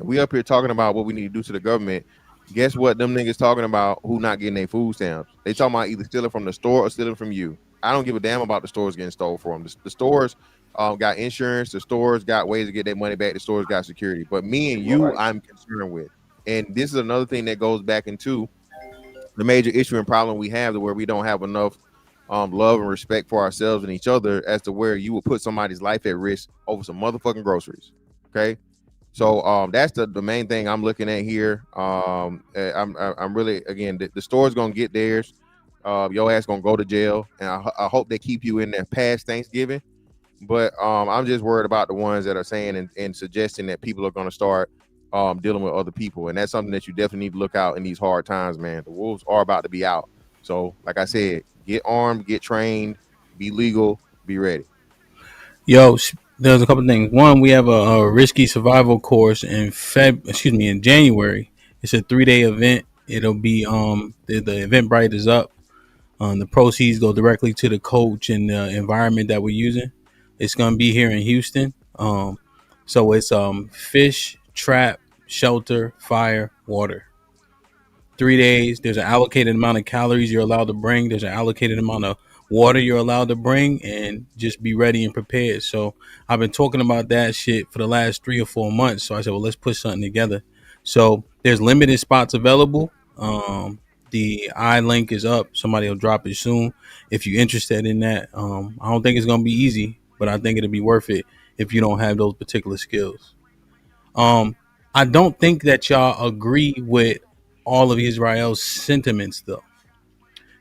we up here talking about what we need to do to the government. Guess what? Them niggas talking about who not getting their food stamps. They talking about either stealing from the store or stealing from you. I don't give a damn about the stores getting stolen from. The stores got insurance. The stores got ways to get their money back. The stores got security. But me and you, Right. I'm concerned with. And this is another thing that goes back into the major issue and problem we have, to where we don't have enough love and respect for ourselves and each other, as to where you will put somebody's life at risk over some motherfucking groceries. Okay. So that's the main thing I'm looking at here. I'm really, again, the store's gonna get theirs. Your ass gonna go to jail, and I hope they keep you in there past Thanksgiving. But I'm just worried about the ones that are saying and suggesting that people are gonna start dealing with other people, and that's something that you definitely need to look out in these hard times, man. The wolves are about to be out. So, like I said, get armed, get trained, be legal, be ready. Yo, there's a couple things. One, we have a risky survival course in in January. It's a 3-day event. It'll be the Eventbrite is up. The proceeds go directly to the coach and the environment that we're using. It's gonna be here in Houston. So it's fish, trap, shelter, fire, water. 3 days. There's an allocated amount of calories you're allowed to bring. There's an allocated amount of water you're allowed to bring, and just be ready and prepared. So I've been talking about that shit for the last 3 or 4 months. So I said, well, let's put something together. So there's limited spots available. The link is up. Somebody will drop it soon if you're interested in that. I don't think it's gonna be easy, but I think it'll be worth it if you don't have those particular skills. I don't think that y'all agree with all of Israel's sentiments though,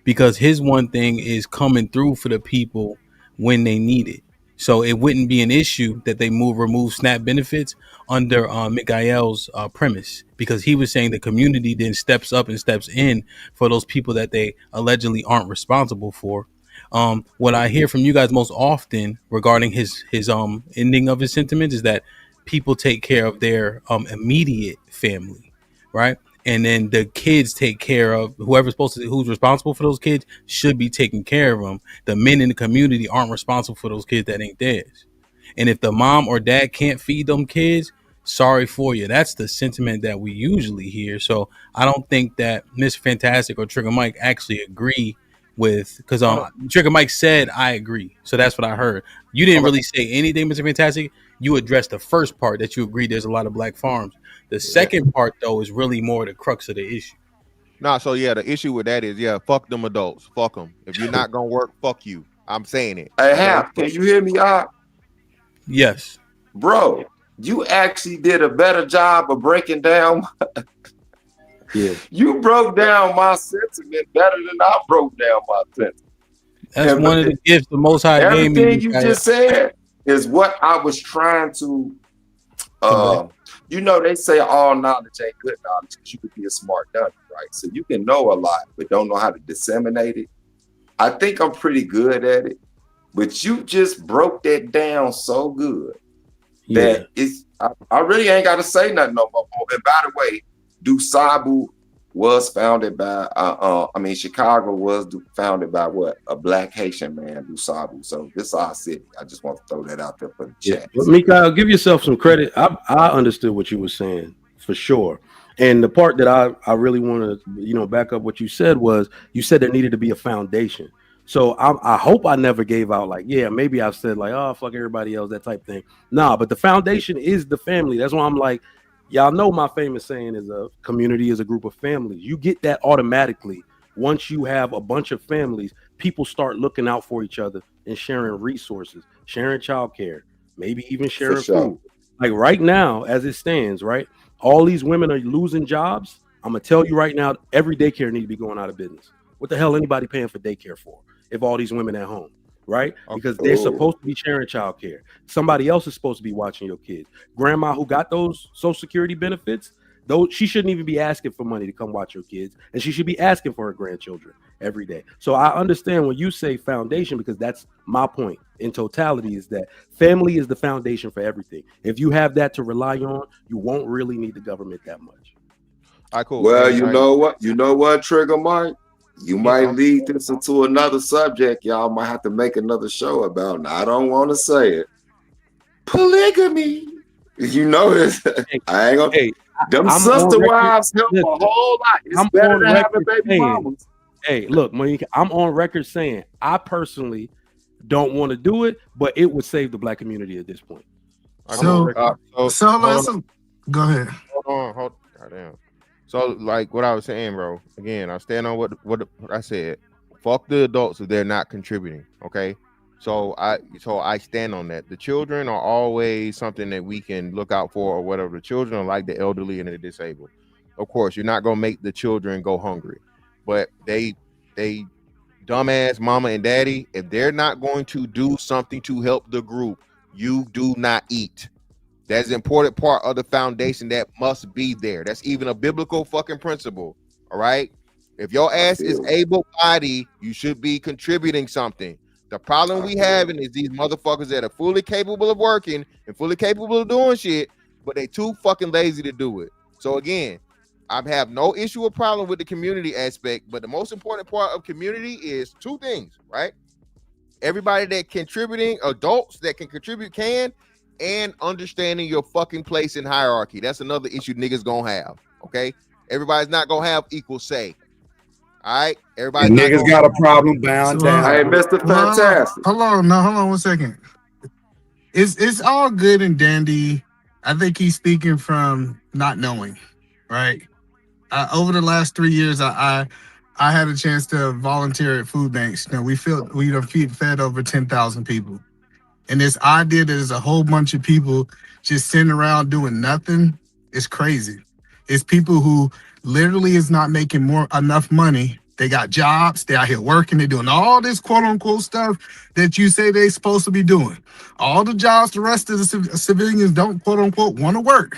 because his one thing is coming through for the people when they need it. So it wouldn't be an issue that they remove SNAP benefits under Mikael's premise, because he was saying the community then steps up and steps in for those people that they allegedly aren't responsible for. What I hear from you guys most often regarding his ending of his sentiments is that people take care of their immediate family, right? And then the kids take care of who's responsible for those kids should be taking care of them. The men in the community aren't responsible for those kids that ain't theirs. And if the mom or dad can't feed them kids, sorry for you. That's the sentiment that we usually hear. So I don't think that Miss Fantastic or Trigger Mike actually agree with, because Trigger Mike said I agree. So that's what I heard. You didn't really say anything, Mr. Fantastic. You addressed the first part that you agree there's a lot of black farms. The second part though is really more the crux of the issue. Nah, so yeah, the issue with that is, fuck them adults. Fuck them. If you're not gonna work, fuck you. I'm saying it. Hey, Okay? Hap, can you hear me out? Yes. Bro, you actually did a better job of breaking down. Yeah. You broke down my sentiment better than I broke down my sentiment. That's And one of the gifts the Most High gave me. everything you just said is what I was trying to. You know, they say all knowledge ain't good knowledge, because you could be a smart dummy, right? So you can know a lot, but don't know how to disseminate it. I think I'm pretty good at it, but you just broke that down so good that I really ain't got to say nothing no more. And by the way, Dusabu was founded by, Chicago was founded by what? A black Haitian man, Dusabu. So this is our city. I just want to throw that out there for the chat. But Mikael, give yourself some credit. I understood what you were saying for sure. And the part that I really want to, back up what you said was, you said there needed to be a foundation. So I hope I never gave out like, maybe I've said like, oh, fuck everybody else, that type thing. Nah, but the foundation is the family. That's why I'm like, y'all know my famous saying is a community is a group of families. You get that automatically. Once you have a bunch of families, people start looking out for each other and sharing resources, sharing childcare, maybe even sharing food. Like right now, as it stands, right? All these women are losing jobs. I'm going to tell you right now, every daycare needs to be going out of business. What the hell anybody paying for daycare for if all these women at home? Right? Because they're supposed to be sharing childcare. Somebody else is supposed to be watching your kids. Grandma who got those Social Security benefits, though, she shouldn't even be asking for money to come watch your kids, and she should be asking for her grandchildren every day. So I understand when you say foundation, because that's my point in totality, is that family is the foundation for everything. If you have that to rely on, you won't really need the government that much. All right, cool. Well, you know what, Trigger Mike? You might lead this into another subject y'all might have to make another show about, and I don't want to say it. Polygamy. You know this. I ain't gonna. Hey, Them I'm sister on record. wives help a Listen, whole lot. It's I'm better on than having record baby saying, mamas. hey, look, Monique, I'm on record saying I personally don't want to do it, but it would save the black community at this point. I'm on So, record. so hold let's go ahead. on. Goddamn. So, like what I was saying, bro. Again, I stand on what I said. Fuck the adults if they're not contributing. Okay. So I stand on that. The children are always something that we can look out for or whatever. The children are like the elderly and the disabled. Of course, you're not gonna make the children go hungry, but they dumbass mama and daddy, if they're not going to do something to help the group, you do not eat. That's an important part of the foundation that must be there. That's even a biblical fucking principle. All right. If your I ass is feel able bodied, you should be contributing something. The problem I we feel having is these motherfuckers that are fully capable of working and fully capable of doing shit, but they too fucking lazy to do it. So again, I have no issue or problem with the community aspect, but the most important part of community is two things, right? Everybody that contributing, adults that can contribute can, and understanding your fucking place in hierarchy. That's another issue niggas gonna have. Okay, everybody's not gonna have equal say. All right, everybody's And not niggas gonna. got a problem bowing So, Hey, down. Mr. Fantastic. hold on, no, hold on 1 second. It's all good and dandy. I think he's speaking from not knowing, right? Over the last 3 years, I had a chance to volunteer at food banks. You know, we don't fed over 10,000 people, and this idea that there's a whole bunch of people just sitting around doing nothing is crazy. It's people who literally is not making enough money. They got jobs. They out here working. They're doing all this quote unquote stuff that you say they're supposed to be doing. All the jobs the rest of the civilians don't quote unquote want to work.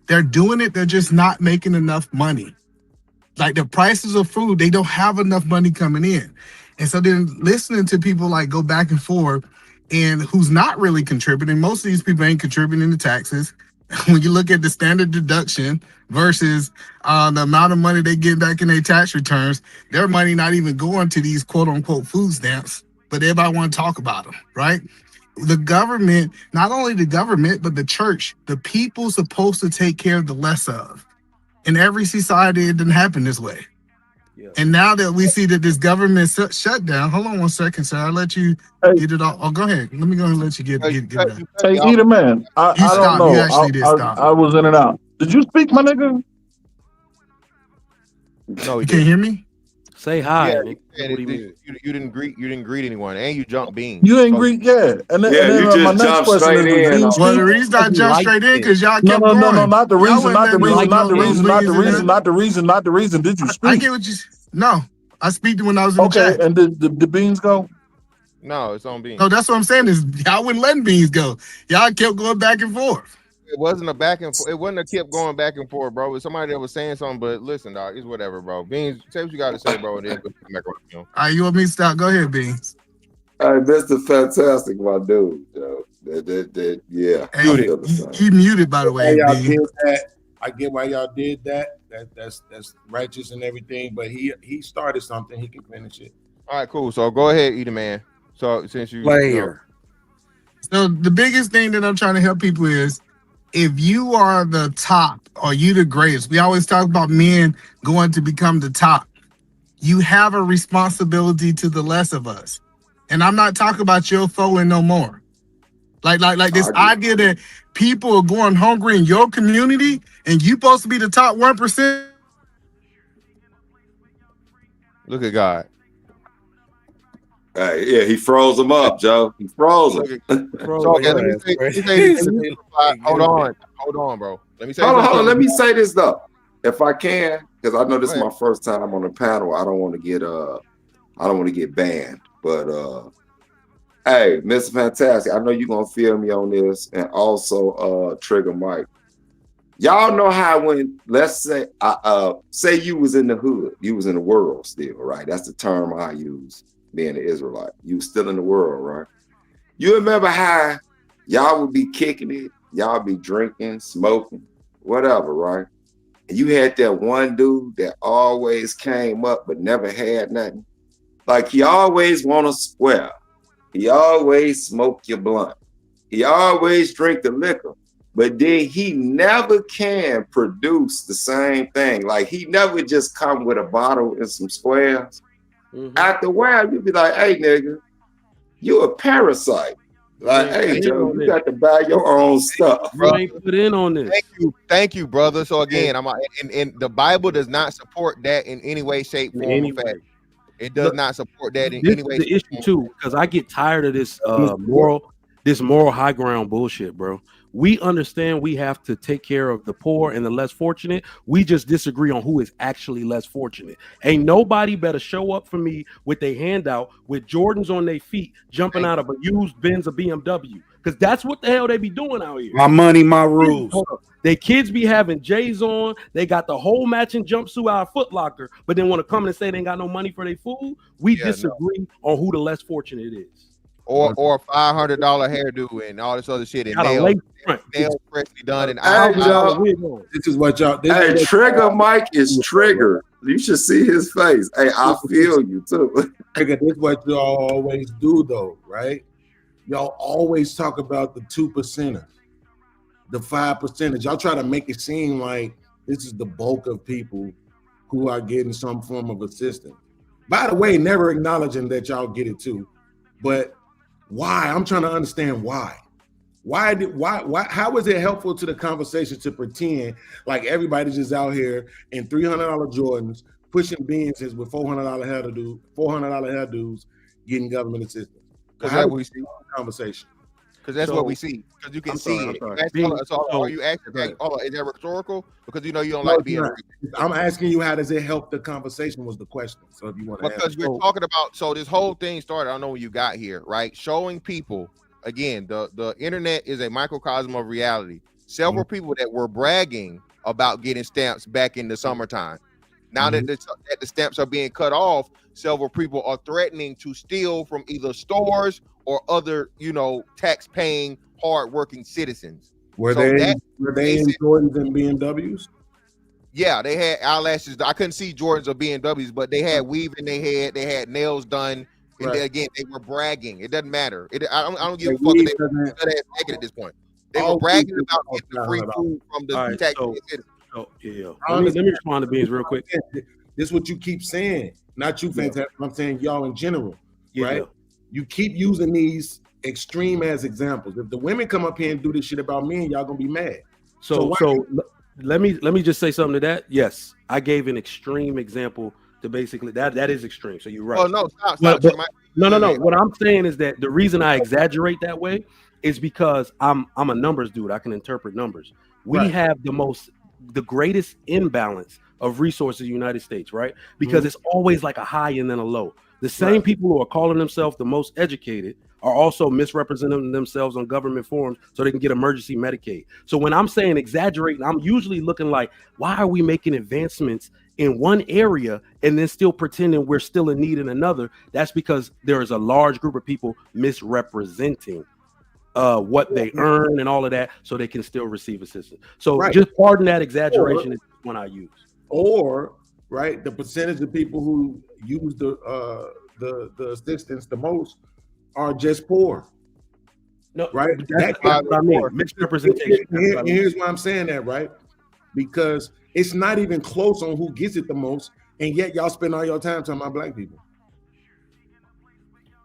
They're doing it. They're just not making enough money. Like the prices of food, they don't have enough money coming in. And so then listening to people like go back and forth and who's not really contributing, most of these people ain't contributing to taxes. When you look at the standard deduction versus the amount of money they get back in their tax returns, their money not even going to these quote unquote food stamps, but everybody want to talk about them, right? The government, not only the government, but the church, the people supposed to take care of the less of. In every society, it didn't happen this way. Yeah. And now that we see that this government shut down, hold on 1 second, sir. I'll let you Hey, get it all. Oh, go ahead. Let me go ahead and let you get it done. hey, Eater man. You I don't stop. You know. actually did stop. I was in and out. Did you speak, my nigga? No, he You can't didn't. hear me? Say hi. Yeah, nigga. you, What do you mean? you didn't greet anyone, and you jumped beans. You ain't So Greek, yeah. And Yeah, then you my just next jump question straight is: Did in Bean on Well, the speak? reason I You jumped like straight in it. because y'all No, kept no, no, no. going. Not the Y'all reason. wasn't Not the letting reason. Not the no reason. Not the beans in reason. there. Not the reason. Not the reason. Did you I speak? get what you. No, I speak to when I was in the Okay. chat. And did the beans go? no, it's on beans. No, that's what I'm saying is y'all wouldn't letting beans go. Y'all kept going back and forth. It wasn't a back and forth. It wasn't a kept going back and forth, bro. It was somebody that was saying something, but listen, dog, it's whatever, bro. Beans, say what you got to say, bro, and then we'll come back around, you know. All right, you want me to stop? Go ahead, beans. Hey, Mr. Fantastic, my dude, yo. Yeah, Hey, I Muted. feel the same. he muted by the Why way, y'all B. did that? I get why y'all did that. That's righteous and everything. But he started something. He can finish it. All right, cool. So go ahead, Eater Man. So since you know, Player. So the biggest thing that I'm trying to help people is if you are the top or you the greatest, we always talk about men going to become the top. You have a responsibility to the less of us. And I'm not talking about your foe and no more. Like this I agree. idea that people are going hungry in your community and you supposed to be the top 1%. look at God. Hey, yeah, he froze him up, Joe. He froze him. Look at, so okay, let me say this. Hold on, bro. Let me say Hold on, this. Let me say this though, if I can, because I know this Go is ahead. my first time on the panel. I don't want to get banned. But hey, Mr. Fantastic, I know you're gonna feel me on this, and also Trigger Mike. Y'all know how when, let's say, say you was in the hood, you was in the world still, right? That's the term I use, being an Israelite. You was still in the world, right? You remember how y'all would be kicking it, y'all be drinking, smoking, whatever, right? And you had that one dude that always came up but never had nothing. Like he always want to swear. He always smoke your blunt. He always drink the liquor. but then he never can produce the same thing. Like he never just come with a bottle and some squares. After a while, you be like, hey nigga, you a parasite. Like, hey Joe, you got to buy your own stuff. You ain't put in on this. Thank you, brother. So again, and the Bible does not support that in any way, shape, form, or fashion. It does not support that in any way. This is the issue too, because I get tired of this moral high ground bullshit, bro. We understand we have to take care of the poor and the less fortunate. We just disagree on who is actually less fortunate. Ain't nobody better show up for me with their hand out with Jordans on their feet, jumping out of a used Benz or BMW, because that's what the hell they be doing out here. My money, my rules. They kids be having J's on. They got the whole matching jumpsuit out of Foot Locker, but then want to come and say they ain't got no money for their food. We disagree on who the less fortunate is. Or $500 hairdo and all this other shit, and nails freshly done. And this is what y'all. Hey, Trigger Mike is triggered. You should see his face. Hey, I feel you too. This is what y'all always do, though, right? Y'all always talk about the 2%ers, the 5%ers. Y'all try to make it seem like this is the bulk of people who are getting some form of assistance. By the way, never acknowledging that y'all get it too, but why? I'm trying to understand why. Why? How is it helpful to the conversation to pretend like everybody's just out here in $300 Jordans pushing Benzes with $400 hairdos, getting government assistance? Because that's what we see. Conversation. Because that's what we see. Because you can see it. Are you asking? Is that rhetorical? Because you know you don't like to be. I'm asking you, how does it help the conversation? Was the question. So if you want to, because we're talking about. So this whole thing started. I don't know when you got here, right? Showing people again. The internet is a microcosm of reality. Several people that were bragging about getting stamps back in the summertime. Now that the stamps are being cut off, several people are threatening to steal from either stores or other, tax-paying, hard-working citizens. Were they in Jordans and BMWs? Yeah, they had eyelashes. I couldn't see Jordans or BMWs, but they had weave in their head. They had nails done. And they were bragging. It doesn't matter. I don't give a fuck if they were naked at this point. They were bragging about getting the free food from the tax-paying citizens. Let me respond to Beans real quick. This is what you keep saying. Not you, Fantastic. I'm saying y'all in general, right? You keep using these extreme as examples. If the women come up here and do this shit about men, y'all gonna be mad. So let me just say something to that. Yes, I gave an extreme example to basically that is extreme. So you're right. Oh no, stop. No. What I'm saying is that the reason I exaggerate that way is because I'm a numbers dude. I can interpret numbers. We have the greatest imbalance of resources in the United States, right? Because it's always like a high and then a low. The same people who are calling themselves the most educated are also misrepresenting themselves on government forums so they can get emergency Medicaid. So when I'm saying exaggerating, I'm usually looking like, why are we making advancements in one area and then still pretending we're still in need in another? That's because there is a large group of people misrepresenting what they earn and all of that, so they can still receive assistance. So just pardon that exaggeration is one I use. Or the percentage of people who use the assistance the most are just poor. No, right? That's what I mean. Misrepresentation. Here's why I'm saying that, right? Because it's not even close on who gets it the most, and yet y'all spend all your time talking about black people.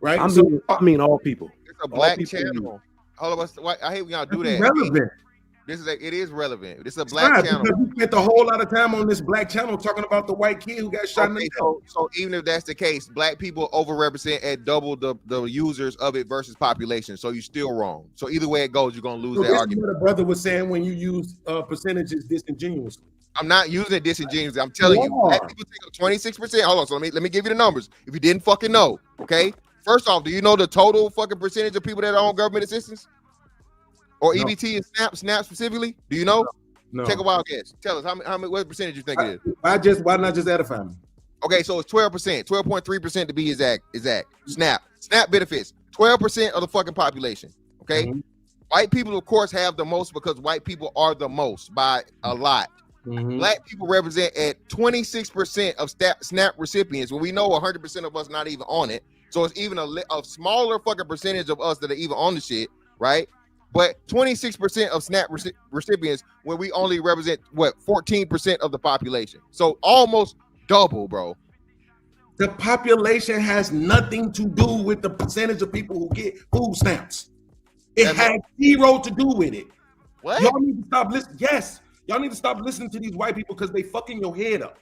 Right? I mean all people. It's a black channel. All of us. I hate when y'all do that. Relevant. It is relevant. This is a black channel. We spent a whole lot of time on this black channel talking about the white kid who got shot in the head. So even if that's the case, black people overrepresent at double the users of it versus population. So you're still wrong. So either way it goes, you're gonna lose that argument. What a brother was saying when you use percentages disingenuously. I'm not using it disingenuously. I'm telling you, black people take up 26%. Hold on. So let me give you the numbers. If you didn't fucking know, okay. First off, do you know the total fucking percentage of people that are on government assistance? Or EBT and SNAP specifically? Do you know? No. Take a wild guess. Tell us what percentage you think it is. Why not just edify me? Okay, so it's 12%, 12.3% to be exact. SNAP benefits 12% of the fucking population. Okay, white people of course have the most because white people are the most by a lot. Black people represent at 26% of SNAP recipients. When we know 100% of us not even on it, so it's even a smaller fucking percentage of us that are even on the shit, right? but 26% of SNAP recipients, when we only represent 14% of the population. So almost double, bro. The population has nothing to do with the percentage of people who get food stamps. It has zero to do with it. What? Y'all need to stop listening. Yes, y'all need to stop listening to these white people because they fucking your head up.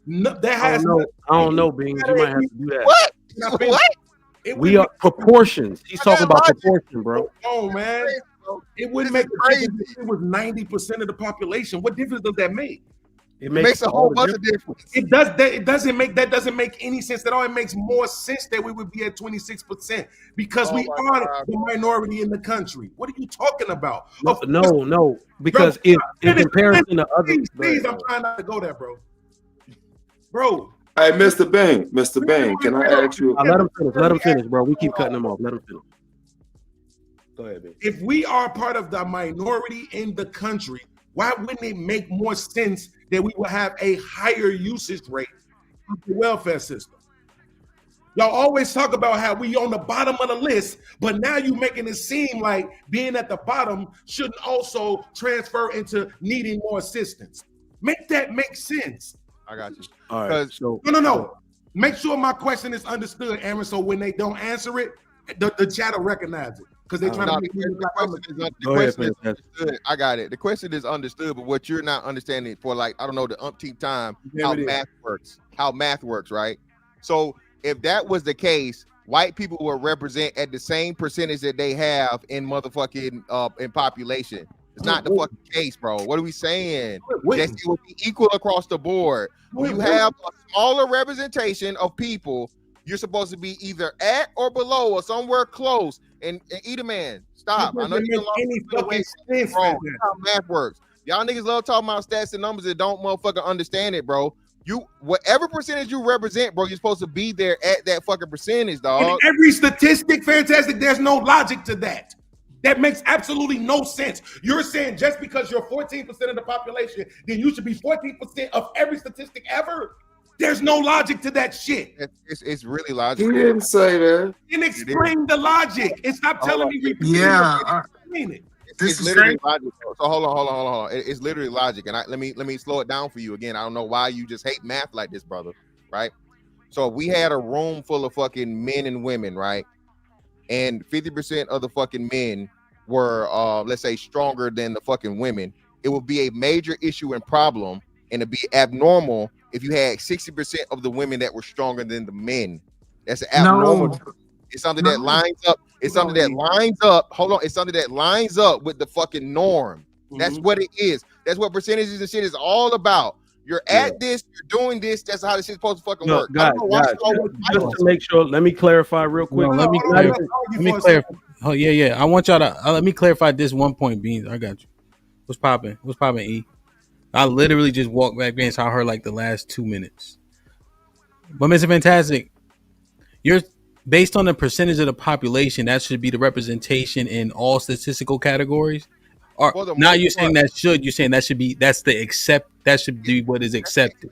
No, that has I don't know, Beans. You might have to do that. What? What? We are proportions. He's talking about proportion, bro. Oh man, it wouldn't make a difference if it was 90% of the population. What difference does that make? It makes a whole bunch of difference. It does. It doesn't make any sense at all. It makes more sense that we would be at 26% because we are the minority in the country. What are you talking about? No, because in comparison to other, please, I'm trying not to go there, bro. Hey, Mr. Bing, can I ask you? Let him finish, bro. We keep cutting him off. Let him finish. Go ahead, Bing. If we are part of the minority in the country, why wouldn't it make more sense that we would have a higher usage rate of the welfare system? Y'all always talk about how we on the bottom of the list, but now you making it seem like being at the bottom shouldn't also transfer into needing more assistance. Make that make sense. I got you. All right. So No. Make sure my question is understood, Aaron. So when they don't answer it, the chat will recognize it. Because they're trying to make the question is understood. I got it. The question is understood, but what you're not understanding for, like, I don't know, the umpteenth time, how math works, right? So if that was the case, white people will represent at the same percentage that they have in motherfucking in population. It's not the fucking case, bro. What are we saying? That it will be equal across the board. When you have a smaller representation of people, you're supposed to be either at or below or somewhere close. And either man, stop. I know you don't how math works. Y'all niggas love talking about stats and numbers that don't motherfucking understand it, bro. You whatever percentage you represent, bro, you're supposed to be there at that fucking percentage, dog. In every statistic, fantastic, there's no logic to that. That makes absolutely no sense. You're saying just because you're 14% of the population, then you should be 14% of every statistic ever? There's no logic to that shit. It's really logical. He didn't say that. And explain the logic. And stop telling me repeating it. It's literally logic. So hold on. It's literally logic. And let me slow it down for you again. I don't know why you just hate math like this, brother. Right? So we had a room full of fucking men and women, right? And 50% of the fucking men were let's say stronger than the fucking women. It would be a major issue and problem, and it'd be abnormal if you had 60% of the women that were stronger than the men. That's abnormal. No. It's something that lines up. It's something that lines up. Hold on. It's something that lines up with the fucking norm. That's what it is. That's what percentages and shit is all about. You're at this, you're doing this. That's how this shit's supposed to fucking work. Guys, just to make sure, let me clarify real quick. Let me clarify. Oh yeah. I want y'all to let me clarify this one point, Beans. I got you. What's popping? E? I literally just walked back in, so I heard like the last 2 minutes. But Mr. Fantastic, you're based on the percentage of the population, that should be the representation in all statistical categories. Or now you're saying that should, you're saying that should be, that's the accept, that should be what is accepted.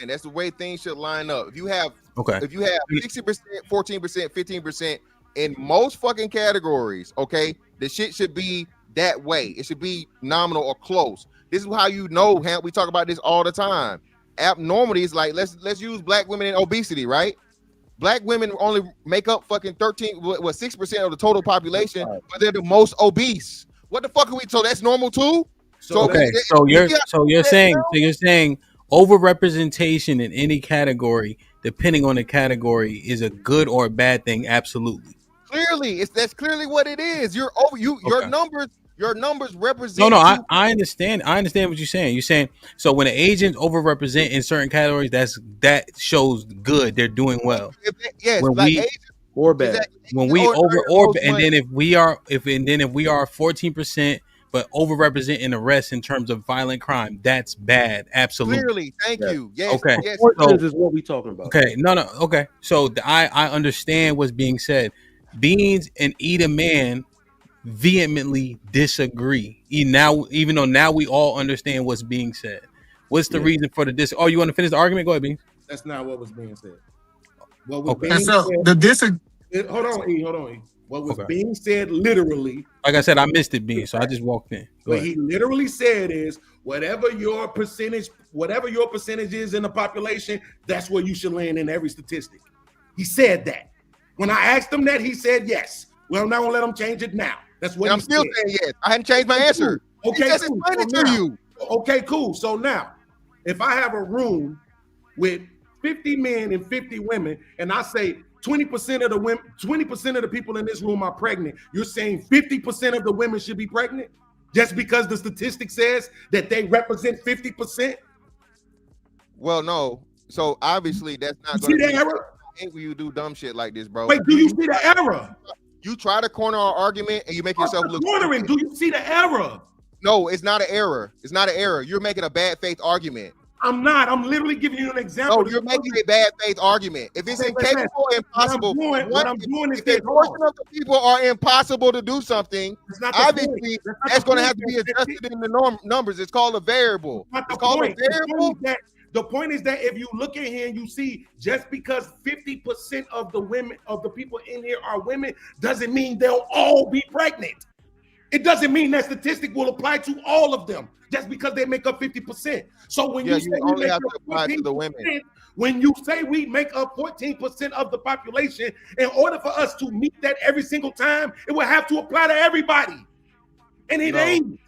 That's the way things should line up. If you have 60%, 14%, 15% in most fucking categories, okay, the shit should be that way. It should be nominal or close. This is how you know, HAMP, we talk about this all the time. Abnormality is like, let's use black women in obesity, right? Black women only make up fucking 6% of the total population, but they're the most obese. What the fuck are we? So that's normal too. So you're saying over-representation in any category, depending on the category, is a good or a bad thing. Absolutely. Clearly, that's clearly what it is. Your numbers represent. No, I understand. I understand what you're saying. You're saying so when an agent overrepresent in certain categories, that shows good. They're doing well. Yes, when we or bad. Exactly. When we and then if we are 14%, but overrepresent in the rest in terms of violent crime, that's bad. Absolutely. Clearly, thank you. Yes. Okay. Yes. So, is what we talking about. Okay. No. Okay. So I understand what's being said. Beans and Eda Man vehemently disagree. Even though now we all understand what's being said. What's the reason for the Oh, you want to finish the argument? Go ahead, Beans. That's not what was being said. Hold on, E. What was Okay. being said literally, Like I said, I missed it, Bean, so I just walked in. Go what ahead. he literally said is whatever your percentage is in the population, that's where you should land in every statistic. He said that. When I asked him that, he said yes. Well, I'm not gonna let him change it now. That's what And I'm still said. saying yes. I hadn't changed my answer. Okay, He just cool. explained So it to now- you. Okay, cool. So now, if I have a room with 50 men and 50 women, and I say 20% of the women, 20% of the people in this room are pregnant, you're saying 50% of the women should be pregnant just because the statistic says that they represent 50%? Well, no. So obviously that's not You going see to the be error? when you do dumb shit like this, bro. Wait, do you see the error? You try to corner our argument and you make yourself look Cornering, stupid. do you see the error? No, it's not an error. It's not an error. You're making a bad faith argument. I'm not. I'm literally giving you an example. No, you're making a bad faith argument. If it's Okay, incapable, impossible, what I'm doing is if this. a portion of the people are impossible to do something, That's not the obviously point. that's going to have to point. be adjusted in the numbers. It's called a variable. That's not It's the called point. a variable. The point is that if you look in here and you see just because 50% of the women of the people in here are women doesn't mean they'll all be pregnant. It doesn't mean that statistic will apply to all of them just because they make up 50%. So when Yeah, you say you we only make have up to apply to the women. 14%, when you say we make up 14% of the population, in order for us to meet that every single time, it will have to apply to everybody. And it No. ain't.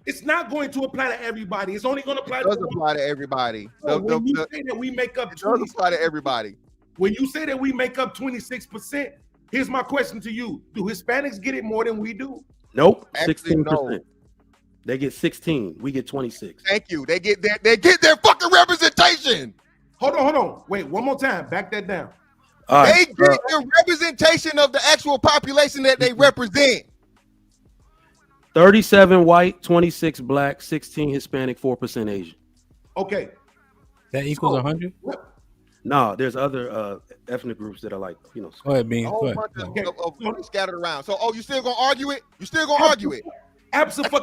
It's not going to apply to everybody. It's only going to apply It to does the apply to everybody. when you say that we make up It does 20, apply to everybody. when you say that we make up 26%, here's my question to you: do Hispanics get it more than we do? Nope, Actually, 16%. no. They get 16. We get 26. Thank you. They get their fucking representation. Hold on. Wait, one more time. Back that down. All They right. get the representation of the actual population that they represent. 37 white, 26 black, 16 Hispanic, 4% Asian. Okay. That equals 100. No, there's other ethnic groups that are like, you know. Go ahead, Bean. A Go whole ahead. bunch of scattered around. So, you still gonna argue it? You still gonna argue it? Absolutely.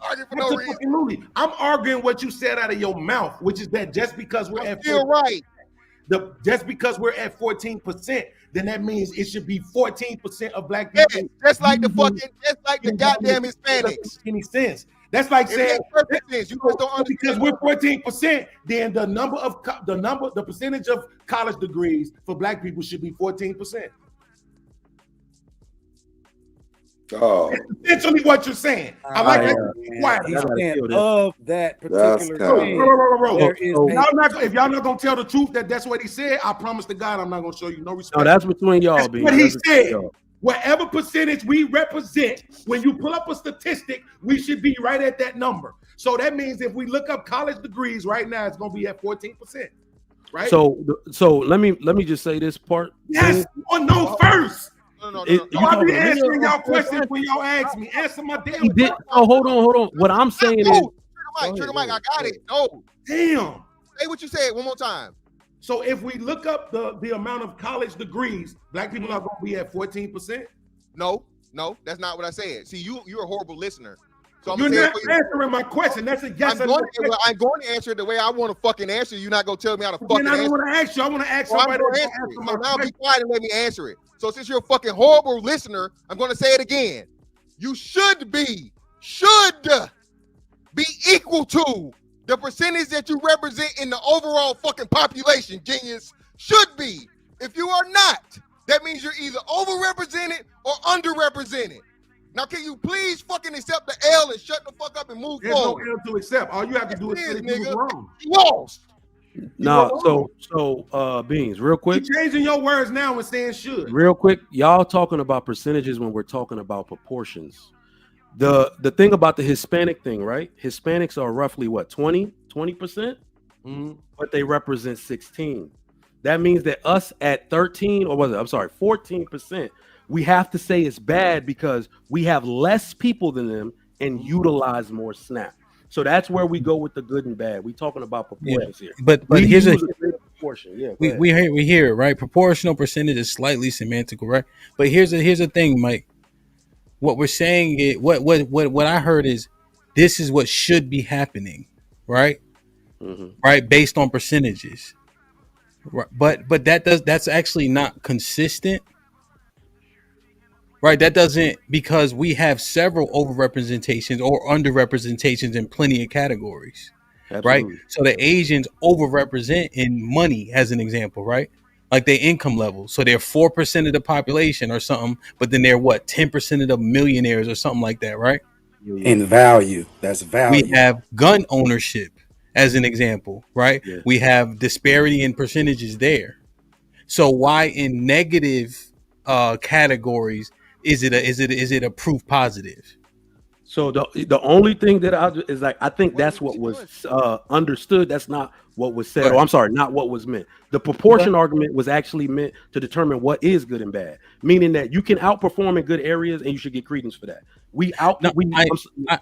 Argue for no reason. Absolutely. I'm arguing what you said out of your mouth, which is that just because we're at Still right. just because we're at 14%, then that means it should be 14% of black Yeah, people. just like the goddamn It doesn't Hispanics. make any sense. That's like It saying makes perfect sense. You just don't because understand. we're 14%, then the percentage of college degrees for black people should be 14%. Oh, That's essentially what you're saying. I like that. Quiet. He's gotta saying kill this. of that That's particular kinda- thing. There is So- a If y'all not gonna tell the truth that that's what he said, I promise to God I'm not gonna show you no respect. No, that's between y'all, That's B. what he That's between said. y'all. Whatever percentage we represent, when you pull up a statistic, we should be right at that number. So that means if we look up college degrees right now, it's gonna be at 14%. Right? So let me just say this part. yes, you know first. No. It- So You I'll be talking- answering y'all questions when y'all ask me. Answer my damn He did. question. Oh, hold on. What I'm saying is, Trigger Mike, I got it. No, Damn. say what you said one more time. So if we look up the amount of college degrees, black people are gonna be at 14%. No, that's not what I said. See, you're a horrible listener. So I'm You're gonna say it not for you. answering my question. That's a yes I'm or no. going to answer it the way I want to fucking answer. You're not gonna tell me how to Then fucking I don't answer. want to ask you. I want to ask So I'm somebody gonna that's answer gonna it. answer So my now be question. quiet and let me answer it. So since you're a fucking horrible listener, I'm gonna say it again. You should be equal to the percentage that you represent in the overall fucking population, genius. Should be. If you are not, that means you're either overrepresented or underrepresented. Now, can you please fucking accept the L and shut the fuck up and move There's no forward? L to accept. All you have to do is Yes, say it you is, was nigga. wrong. You lost. no. So Beans, real You quick, changing your words now and saying should. y'all talking about percentages when we're talking about proportions. The thing about the Hispanic thing, right? Hispanics are roughly what 20%, but they represent 16. That means that us at 13, or was it? I'm sorry, 14%. We have to say it's bad because we have less people than them and utilize more SNAP. So that's where we go with the good and bad. We talking about proportions here. But We here's a use greater proportion. Yeah, go ahead. we hear it, right. Proportional percentage is slightly semantical, right? But here's the thing, Mike. What we're saying is what I heard is this is what should be happening, right? Right, based on percentages. Right. But that's actually not consistent, right? That doesn't, because we have several overrepresentations or underrepresentations in plenty of categories, right? Absolutely. So the Asians overrepresent in money, as an example, right? Like their income level. So they're 4% of the population or something, but then they're what, 10% of the millionaires or something like that, right? Yeah. In value. That's We value. have gun ownership as an example, right? Yeah. We have disparity in percentages there. So why in negative categories is it a proof positive? So the only thing that I is like, I think that's what was understood. That's not what was said. Oh, Right. I'm sorry, not what was meant. The Okay. proportion argument was actually meant to determine what is good and bad, meaning that you can outperform in good areas and you should get credence for that. We out No, we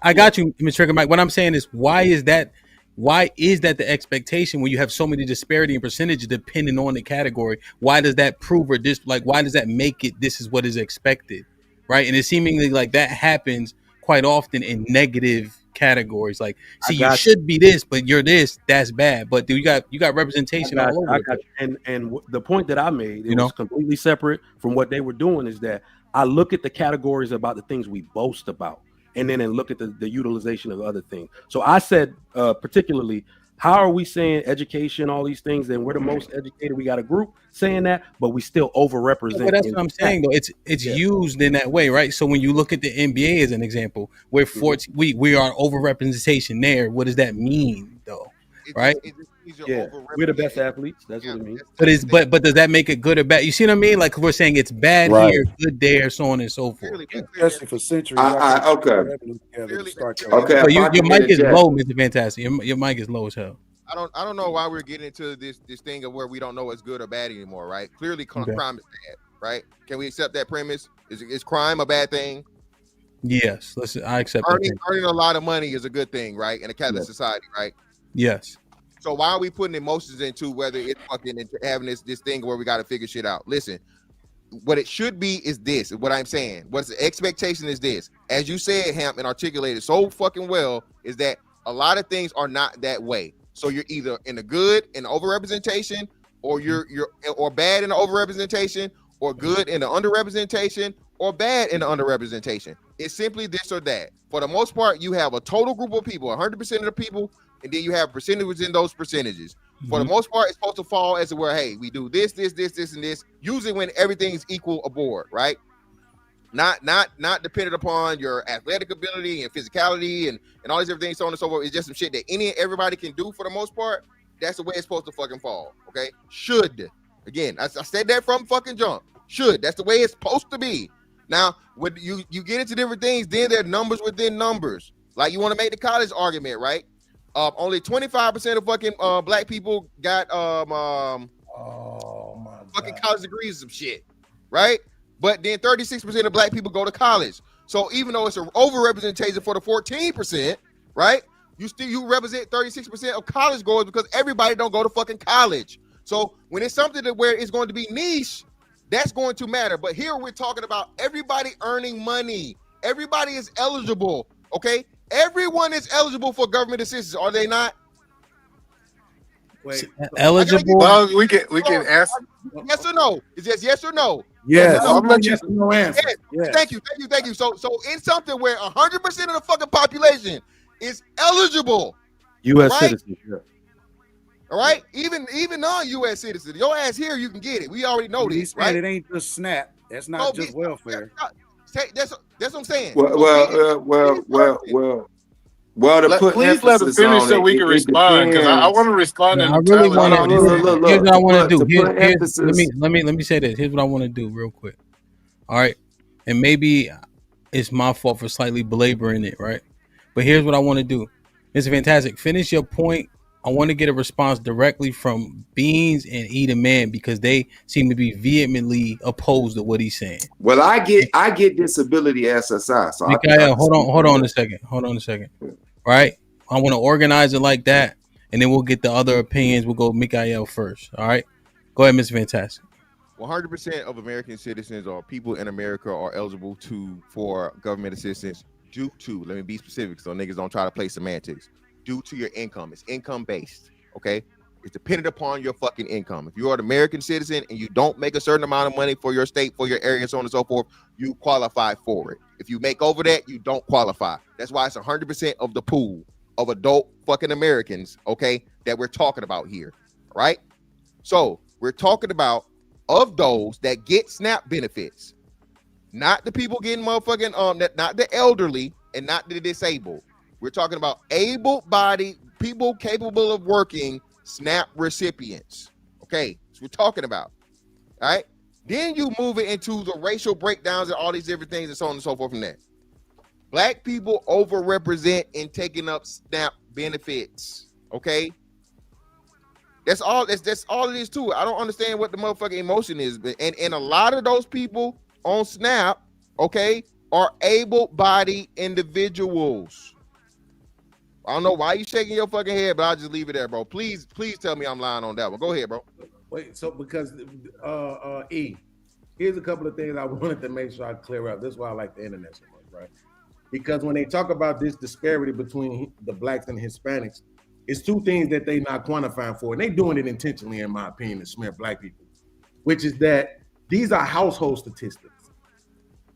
I got you, Mr. Trigger Mike. What I'm saying is, why is that the expectation when you have so many disparity in percentages depending on the category? Why does that prove or why does that make it this is what is expected, right? And it's seemingly like that happens quite often in negative categories. Like, I see, you got should be this, but you're this. That's bad. But you got I representation got, all over I the got place. you. And the point that I made, it You know, was completely separate from what they were doing. Is that I look at the categories about the things we boast about, and then look at the utilization of other things. So I said, particularly, how are we saying education, all these things, and we're the most educated? We got a group saying that, but we still well, overrepresent that's in what I'm fact. saying though. It's Yeah. used in that way, right? So when you look at the NBA as an example, we're Mhm. 14, we are overrepresentation there. What does that mean though, right? It just means you're Yeah, we're the best overrepresented. athletes. That's what Yeah, it means. But that's is the thing. but does that make it good or bad? You see what I mean? Like we're saying it's bad Right. here, good there, so on and so forth. Clearly, but clearly, Especially for centuries, y'all can't put Okay. revenue together to clearly, start your clearly, Okay. So If I your can mic is interject, low, Mr. Fantastic. Your mic is low as hell. I don't know why we're getting into this thing of where we don't know what's good or bad anymore, right? Clearly, Okay. crime is bad, right? Can we accept that premise? Is crime a bad thing? Yes, I accept that. Earning a lot of money is a good thing, right? In a Catholic society, right? Yes. So why are we putting emotions into whether it's fucking into having this thing where we got to figure shit out? Listen, what it should be is this. What I'm saying. What's the expectation is this. As you said, Hamp, and articulated so fucking well, is that a lot of things are not that way. So you're either in the good in the overrepresentation, or you're or bad in the overrepresentation, or good in the underrepresentation, or bad in the underrepresentation. It's simply this or that. For the most part, you have a total group of people, 100% of the people, and then you have percentages in those percentages. For the most part, it's supposed to fall as to where, hey, we do this, and this. Usually when everything is equal aboard, right? Not dependent upon your athletic ability and physicality and all these everything, so on and so forth. It's just some shit that everybody can do for the most part. That's the way it's supposed to fucking fall. Okay. Should. Again, I said that from fucking jump. Should. That's the way it's supposed to be. Now, when you get into different things, then there are numbers within numbers. Like you want to make the college argument, right? Only 25% of fucking black people got oh my fucking God. college degrees and some shit, right? But then 36% of black people go to college. So even though it's an overrepresentation for the 14%, right? You represent 36% of college goers because everybody don't go to fucking college. So when it's something that where it's going to be niche, that's going to matter. But here we're talking about everybody earning money. Everybody is eligible. Okay, everyone is eligible for government assistance, are they not? Wait. Eligible. Well, we can ask. Yes or no? Is this yes or no? Yes. No. I'm gonna let you know answer. Yes. Yes. Thank you. So in something where 100% of the fucking population is eligible, U.S. Right? citizens. Yeah. all right? Even non-U.S. citizens, your ass here, you can get it. We already know He this, said right? it ain't just SNAP. That's not just welfare. That's what I'm saying. well, So to put Please let him emphasis finish on so it, we can it respond because I depends. want to respond in I really totality. want Hold to. on, Here's what I want to do. to put Here's emphasis. let me say this. Here's what I want to do real quick. All right, and maybe it's my fault for slightly belaboring it, right? But here's what I want to do. It's fantastic. Finish your point. I want to get a response directly from Beans and Eda Man because they seem to be vehemently opposed to what he's saying. Well, I get disability SSI, so I Mikael, can speak hold on on that. a second. Hold on a second. Right? I want to organize it like that, and then we'll get the other opinions. We'll go Mikael first. All right? Go ahead, Mr. Fantastic. 100% of American citizens or people in America are eligible for government assistance due to, let me be specific so niggas don't try to play semantics, due to your income. It's income based, okay? It's dependent upon your fucking income. If you are an American citizen and you don't make a certain amount of money for your state, for your area, and so on and so forth, you qualify for it. If you make over that, you don't qualify. That's why it's 100% of the pool of adult fucking Americans, okay, that we're talking about here, right? So we're talking about of those that get SNAP benefits, not the people getting motherfucking not the elderly and not the disabled. We're talking about able-bodied people capable of working SNAP recipients. Okay, that's what we're talking about. All right. Then you move it into the racial breakdowns and all these different things and so on and so forth from there. Black people overrepresent in taking up SNAP benefits. Okay. That's all. That's all it is to it. I don't understand what the motherfucking emotion is. And a lot of those people on SNAP, okay, are able-bodied individuals. I don't know why you shaking your fucking head, but I'll just leave it there, bro. Please tell me I'm lying on that one. Go ahead, bro. Wait, so because here's a couple of things I wanted to make sure I clear up. This is why I like the internet so much, right? Because when they talk about this disparity between the blacks and Hispanics, it's two things that they not quantifying for, and they doing it intentionally, in my opinion, to smear black people, which is that these are household statistics,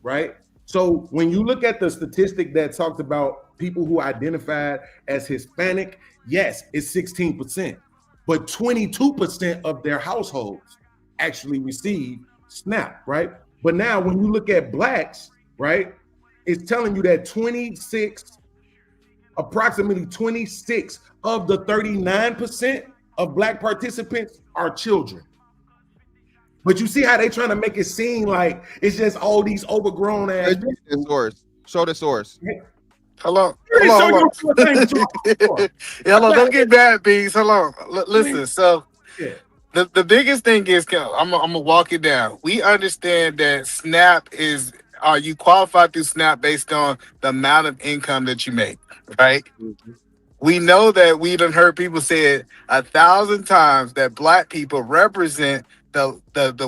right? So when you look at the statistic that talks about people who identified as Hispanic, yes, it's 16%, but 22% of their households actually receive SNAP, right? But now when you look at blacks, right, it's telling you that approximately 26 of the 39% of black participants are children. But you see how they trying to make it seem like it's just all these overgrown ass. Show the source. Hold on. Don't get mad, Bees. Hold on. Listen, so the biggest thing is, I'm gonna walk it down. We understand that SNAP is, you qualify through SNAP based on the amount of income that you make, right? Mm-hmm. We know that we done heard people say it 1,000 times that black people represent the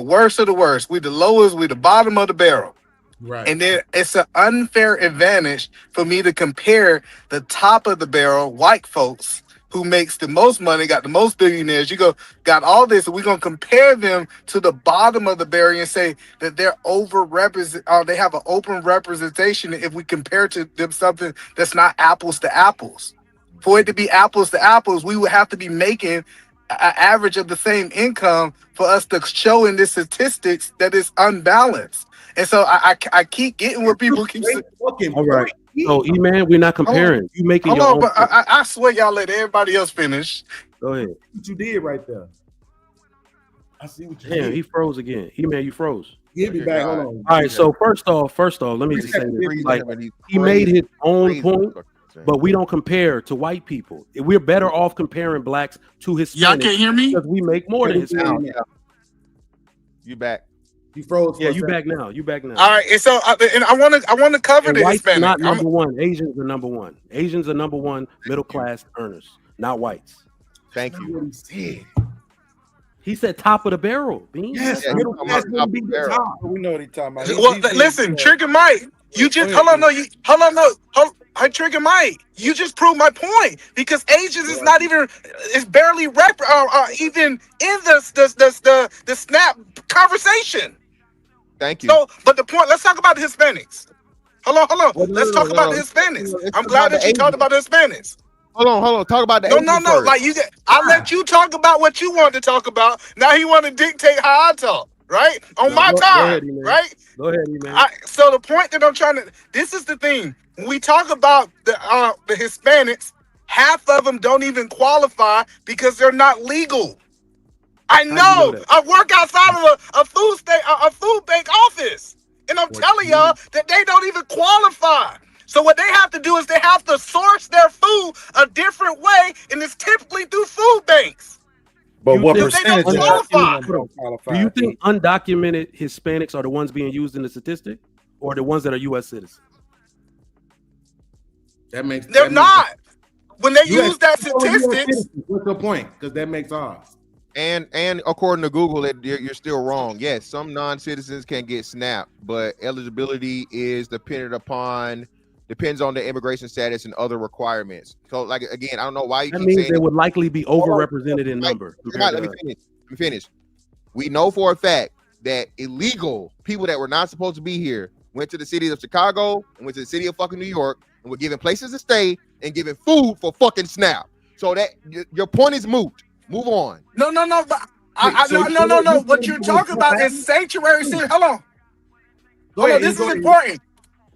worst of the worst. We the lowest, we the bottom of the barrel. Right. And then it's an unfair advantage for me to compare the top of the barrel, white folks who makes the most money, got the most billionaires. Got all this, and we're gonna compare them to the bottom of the barrel and say that they're overrepresented. They have an open representation if we compare to them something that's not apples to apples. For it to be apples to apples, we would have to be making an average of the same income for us to show in the statistics that it's unbalanced. And so I keep getting where people keep saying, all right. So, E-Man, we're not comparing. You making your own. But I swear y'all let everybody else finish. Go ahead. What you did right there. I see what you did. He froze again. E-Man, you froze. He'll be back. Hold on. All right. So first off, let me just say this. Like, he made his own point, but we don't compare to white people. We're better off comparing blacks to Hispanics. Y'all can't hear me? Because we make more than Hispanics. You back. You froze. Yeah, you back now. All right, and so and I want to cover the Hispanic. Not number one. Asians are number one. Asians are number one middle class earners, not whites. Thank you. What he said. He said top of the barrel. Bean. Yes, middle class will be the top. We know what he's talking about. Well, listen, Trigger Mike. You just hold on. I Trigger Mike. You just proved my point because Asians is not even. It's barely even in the SNAP conversation. Thank you. So, but the point, let's talk about the Hispanics. Hold on. Let's talk about the Hispanics. I'm glad that you talked about the Hispanics. Hold on. Talk about the No. Like I let you talk about what you wanted to talk about. Now he want to dictate how I talk, right? On my time, right? Go ahead, man. So the point that I'm trying to, this is the thing. When we talk about the Hispanics, half of them don't even qualify because they're not legal. I know. I work outside of a food bank office, and I'm telling y'all that they don't even qualify. So what they have to do is they have to source their food a different way, and it's typically through food banks. But what percentage don't qualify? Do you think undocumented Hispanics are the ones being used in the statistic, or the ones that are U.S. citizens? They're not. When they use that statistics, what's the point? Because that makes ours. And according to Google, you're still wrong. Yes, some non-citizens can get SNAP, but eligibility is dependent upon depends on the immigration status and other requirements. So, like again, I don't know why you That keep means saying they would likely be overrepresented in Right. number. Let me finish. We know for a fact that illegal people that were not supposed to be here went to the city of Chicago and went to the city of fucking New York and were given places to stay and given food for fucking SNAP. So that your point is moot. Move on. No. But no. What you're talking about is sanctuary city. Hold on. This is important.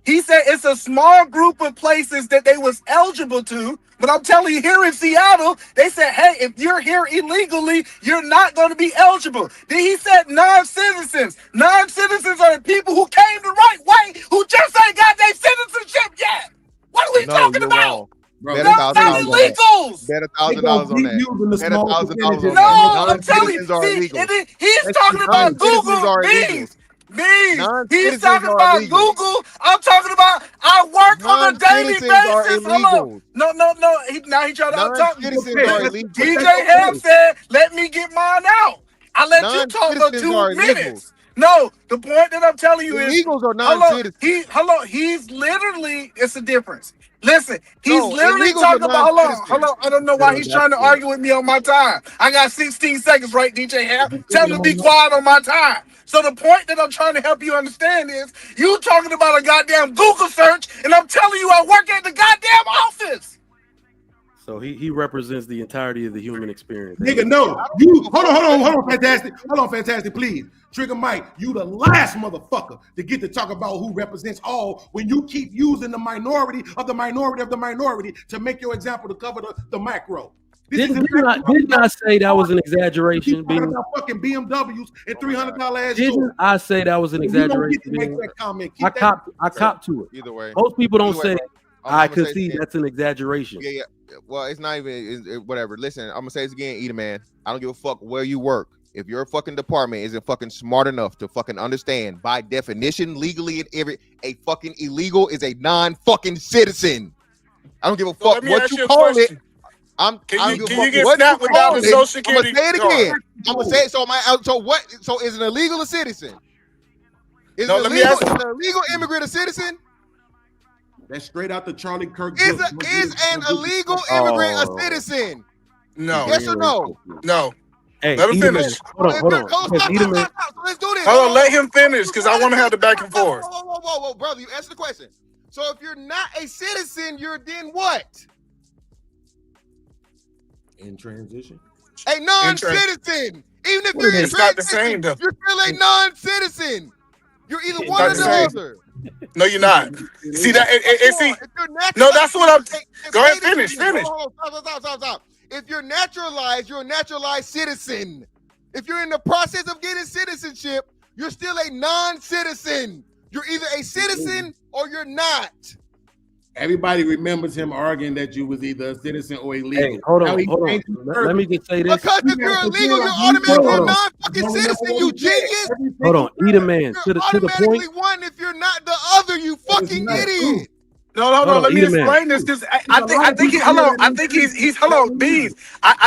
He said it's a small group of places that they was eligible to, but I'm telling you, here in Seattle, they said, hey, if you're here illegally, you're not going to be eligible. Then he said non-citizens. Non-citizens are the people who came the right way, who just ain't got their citizenship yet. What are we talking about? Bet Not illegals. Bet $1,000 on that. Bet $1,000 on No, that. I'm telling you. See, and then he's talking about Google. He's talking about Google. I'm talking about I work on a daily basis. Hello. No. Now he trying to talk. DJ Ham said, "Let me get mine out." I let you talk for 2 minutes. No, the point that I'm telling you is illegals are non-citizens. He's literally. It's a difference. Listen, he's literally talking about. Hold on. I don't know why he's trying to argue with me on my time. I got 16 seconds, right, DJ Ham? Tell him to be quiet on my time. So the point that I'm trying to help you understand is you talking about a goddamn Google search, and I'm telling you I work at the goddamn office. So he represents the entirety of the human experience. Nigga, no. You hold on, fantastic. Hold on, fantastic, please. Trigger Mike, you the last motherfucker to get to talk about who represents all when you keep using the minority of the minority of the minority to make your example to cover the macro. Didn't I say that was an exaggeration? Talking about fucking BMWs and $300 ass. Didn't I say that was an exaggeration? Make that comment. I cop to it. Either way, most people don't say. I concede that's an exaggeration. Yeah. Well, it's not even whatever. Listen, I'm gonna say this again, Eat Man. I don't give a fuck where you work. If your fucking department isn't fucking smart enough to fucking understand, by definition, legally, a fucking illegal is a non-fucking citizen. I don't give a fuck what you call it. Can you get snapped without a social security? I'm gonna say it again. I'm gonna say it. So is an illegal a citizen? Is an illegal immigrant a citizen? That's straight out the Charlie Kirk. Is an illegal immigrant a citizen? No. Yes or no? No. Hey, let him finish. Hold on. Let's do this. Hold on, let him finish because I want to have the back and forth. Whoa, brother, you answer the question. So if you're not a citizen, you're then what? In transition. A non-citizen. Even if you're in not the same, though. You're still a non-citizen. You're either one or the other. No, you're not. See that? No, that's what I'm. Go ahead, finish. Stop. If you're naturalized, you're a naturalized citizen. If you're in the process of getting citizenship, you're still a non-citizen. You're either a citizen or you're not. Everybody remembers him arguing that you was either a citizen or illegal. Hey, hold on. Let me just say this. Because if you're illegal, you're automatically a non-fucking citizen, you genius. Hold on, eat a man. To the point. One if you're not the other, you fucking idiot. No, let me explain this. Because I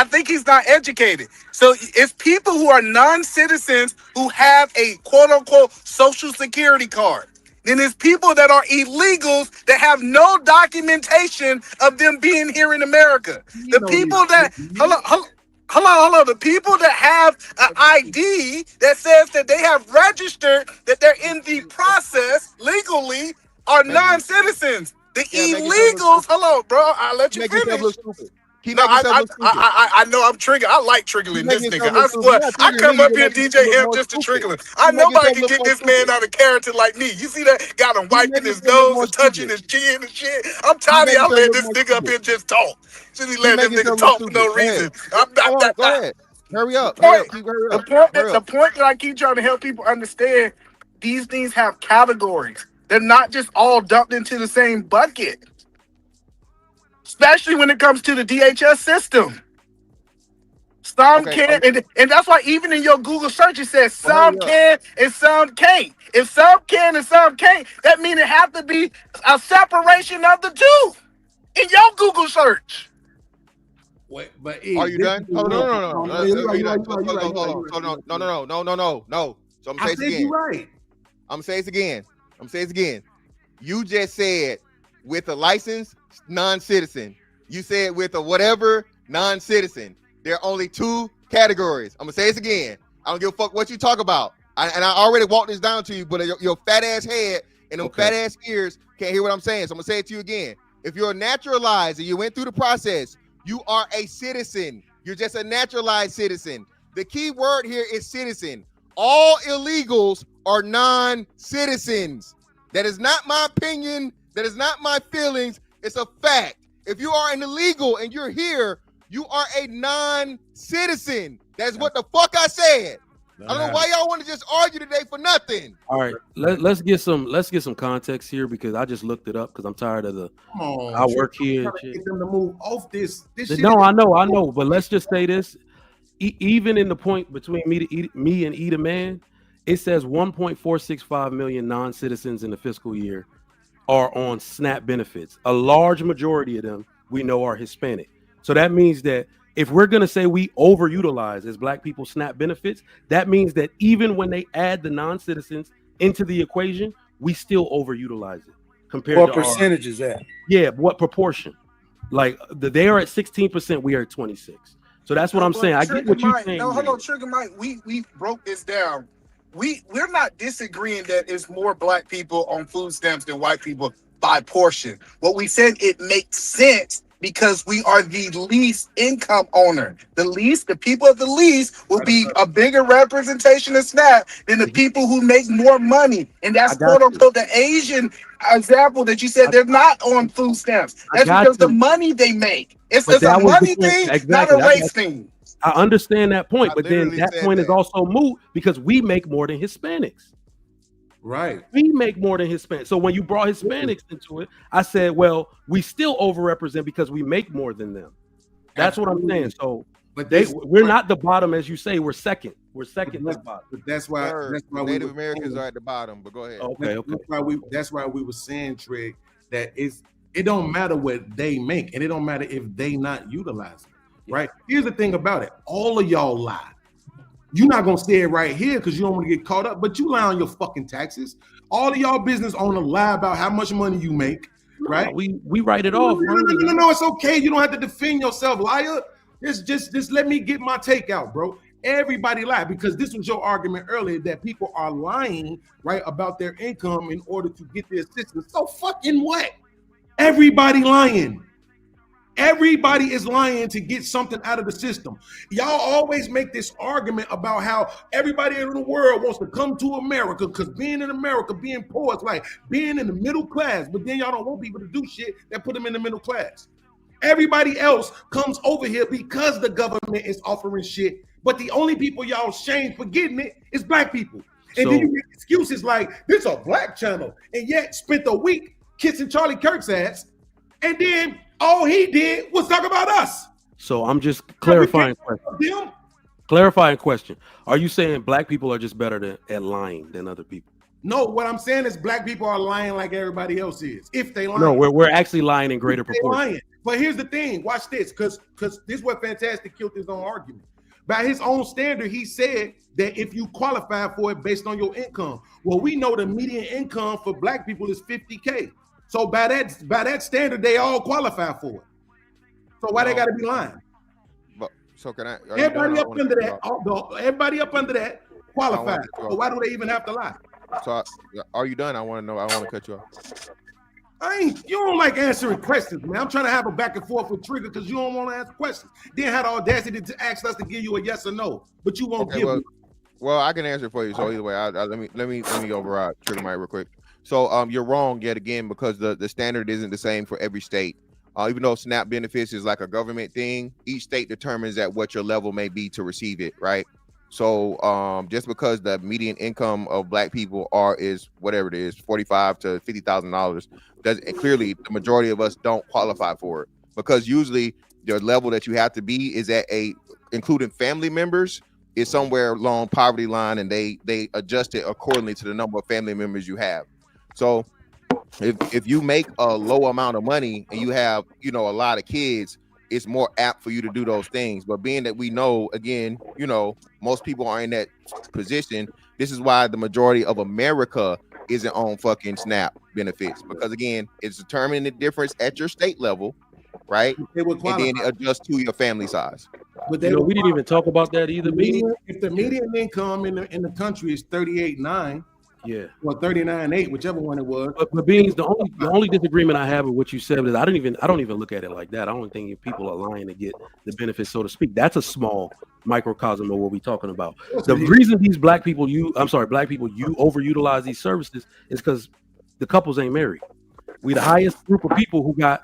think he's not educated. So it's people who are non-citizens who have a quote-unquote social security card. Then there's people that are illegals that have no documentation of them being here in America. The people that Hello. The people that have an ID that says that they have registered that they're in the process legally are non-citizens. The illegals, hello, bro. I'll let you finish. I know I'm triggering. I like triggering this nigga. I swear. I come up here, DJ Hemp, just to trigger him. Nobody can get this man out of character like me. You see that? Got him wiping his nose and touching his chin and shit. I'm tired of y'all letting this nigga up here just talk. Should he let this nigga talk for no reason? Go ahead. Hurry up. The point that I keep trying to help people understand, these things have categories. They're not just all dumped into the same bucket. Especially when it comes to the DHS system. Some can, and that's why even in your Google search, it says some can and some can't. If some can and some can't, that means it have to be a separation of the two in your Google search. Wait, but are you done? Oh, no. No. So I'm gonna say it again. I'm gonna say it again. You just said with a licensed non-citizen. You said with a whatever non-citizen. There are only two categories. I'm gonna say this again. I don't give a fuck what you talk about. And I already walked this down to you, but your fat ass head and them fat ass ears can't hear what I'm saying. So I'm gonna say it to you again. If you're naturalized and you went through the process, you are a citizen. You're just a naturalized citizen. The key word here is citizen. All illegals are non-citizens. That is not my opinion. That is not my feelings. It's a fact. If you are an illegal and you're here, you are a non-citizen. That's what the fuck I said. I don't know why y'all want to just argue today for nothing. All right, let's get some context here because I just looked it up because I'm tired of I work here. And get them to move off this shit. No, I know, but let's just say this. Even in the point between me and Eda Man, it says 1.465 million non-citizens in the fiscal year are on SNAP benefits. A large majority of them we know are Hispanic. So that means that if we're going to say we overutilize as Black people SNAP benefits, that means that even when they add the non-citizens into the equation, we still overutilize it compared What to percentage is that? Yeah, what proportion? Like they are at 16%, we are at 26. So that's what I'm saying. I get what you're saying. No, hold on, Trigger Mike. We broke this down. We're not disagreeing that it's more Black people on food stamps than white people by portion. What we said, it makes sense because we are the least income owner. The people of the least will be a bigger representation of SNAP than the people who make more money. And that's quote unquote the Asian example that you said they're not on food stamps. That's because the money they make. It's a money thing, not a race thing. I understand that point, but then that point is also moot because we make more than Hispanics. Right. We make more than Hispanics. So when you brought Hispanics into it, I said, well, we still overrepresent because we make more than them. That's what I'm saying. So but we're not the bottom, as you say, we're second. We're second at the bottom. But that's why Native Americans are at the bottom, but go ahead. Okay. That's why we were saying, Trig, that it don't matter what they make, and it don't matter if they not utilizing it. Right? Here's the thing about it. All of y'all lie. You're not gonna say it right here because you don't want to get caught up, but you lie on your fucking taxes. All of y'all business owner lie about how much money you make, right? We write it off. No, it's okay. You don't have to defend yourself, liar. Just let me get my take out, bro. Everybody lie because this was your argument earlier that people are lying, right, about their income in order to get their assistance. So fucking what? Everybody lying. Everybody is lying to get something out of the system. Y'all always make this argument about how everybody in the world wants to come to America because being in America, being poor, is like being in the middle class. But then y'all don't want people to do shit that put them in the middle class. Everybody else comes over here because the government is offering shit. But the only people y'all shame for getting it is Black people. And then you make excuses like, this is a Black channel. And yet spent a week kissing Charlie Kirk's ass. And then all he did was talk about us. So I'm just clarifying question. Clarifying question. Are you saying Black people are just better at lying than other people? No, what I'm saying is Black people are lying like everybody else is. If they lie. No, we're actually lying in greater proportion. But here's the thing. Watch this, because this is what Fantastic killed his own argument. By his own standard, he said that if you qualify for it based on your income. Well, we know the median income for Black people is $50K. So by that standard, they all qualify for it. So why they got to be lying? So can I? Everybody up under that qualifies. So why do they even have to lie? So are you done? I want to know. I want to cut you off. You don't like answering questions, man. I'm trying to have a back and forth with Trigger because you don't want to answer questions. Then had the audacity to ask us to give you a yes or no, but you won't give me. Well, I can answer for you. So either way, let me override Trigger Mike real quick. So you're wrong yet again because the standard isn't the same for every state. Even though SNAP benefits is like a government thing, each state determines at what your level may be to receive it, right? So just because the median income of Black people is whatever it is, $45,000 to $50,000, clearly the majority of us don't qualify for it because usually the level that you have to be is at including family members, is somewhere along poverty line, and they adjust it accordingly to the number of family members you have. So if you make a low amount of money and you have, a lot of kids, it's more apt for you to do those things. But being that we know, again, most people are in that position. This is why the majority of America isn't on fucking SNAP benefits because again, it's determining the difference at your state level, right? They would And qualify. then it adjusts to your family size. But they You know, would we didn't even talk about that either. if the median income in the country is 38.9, Yeah. or 39.8, whichever one it was. But Beans, the only disagreement I have with what you said is I don't even look at it like that. I don't think people are lying to get the benefits, so to speak. That's a small microcosm of what we're talking about. The reason these black people overutilize these services is because the couples ain't married. We the highest group of people who got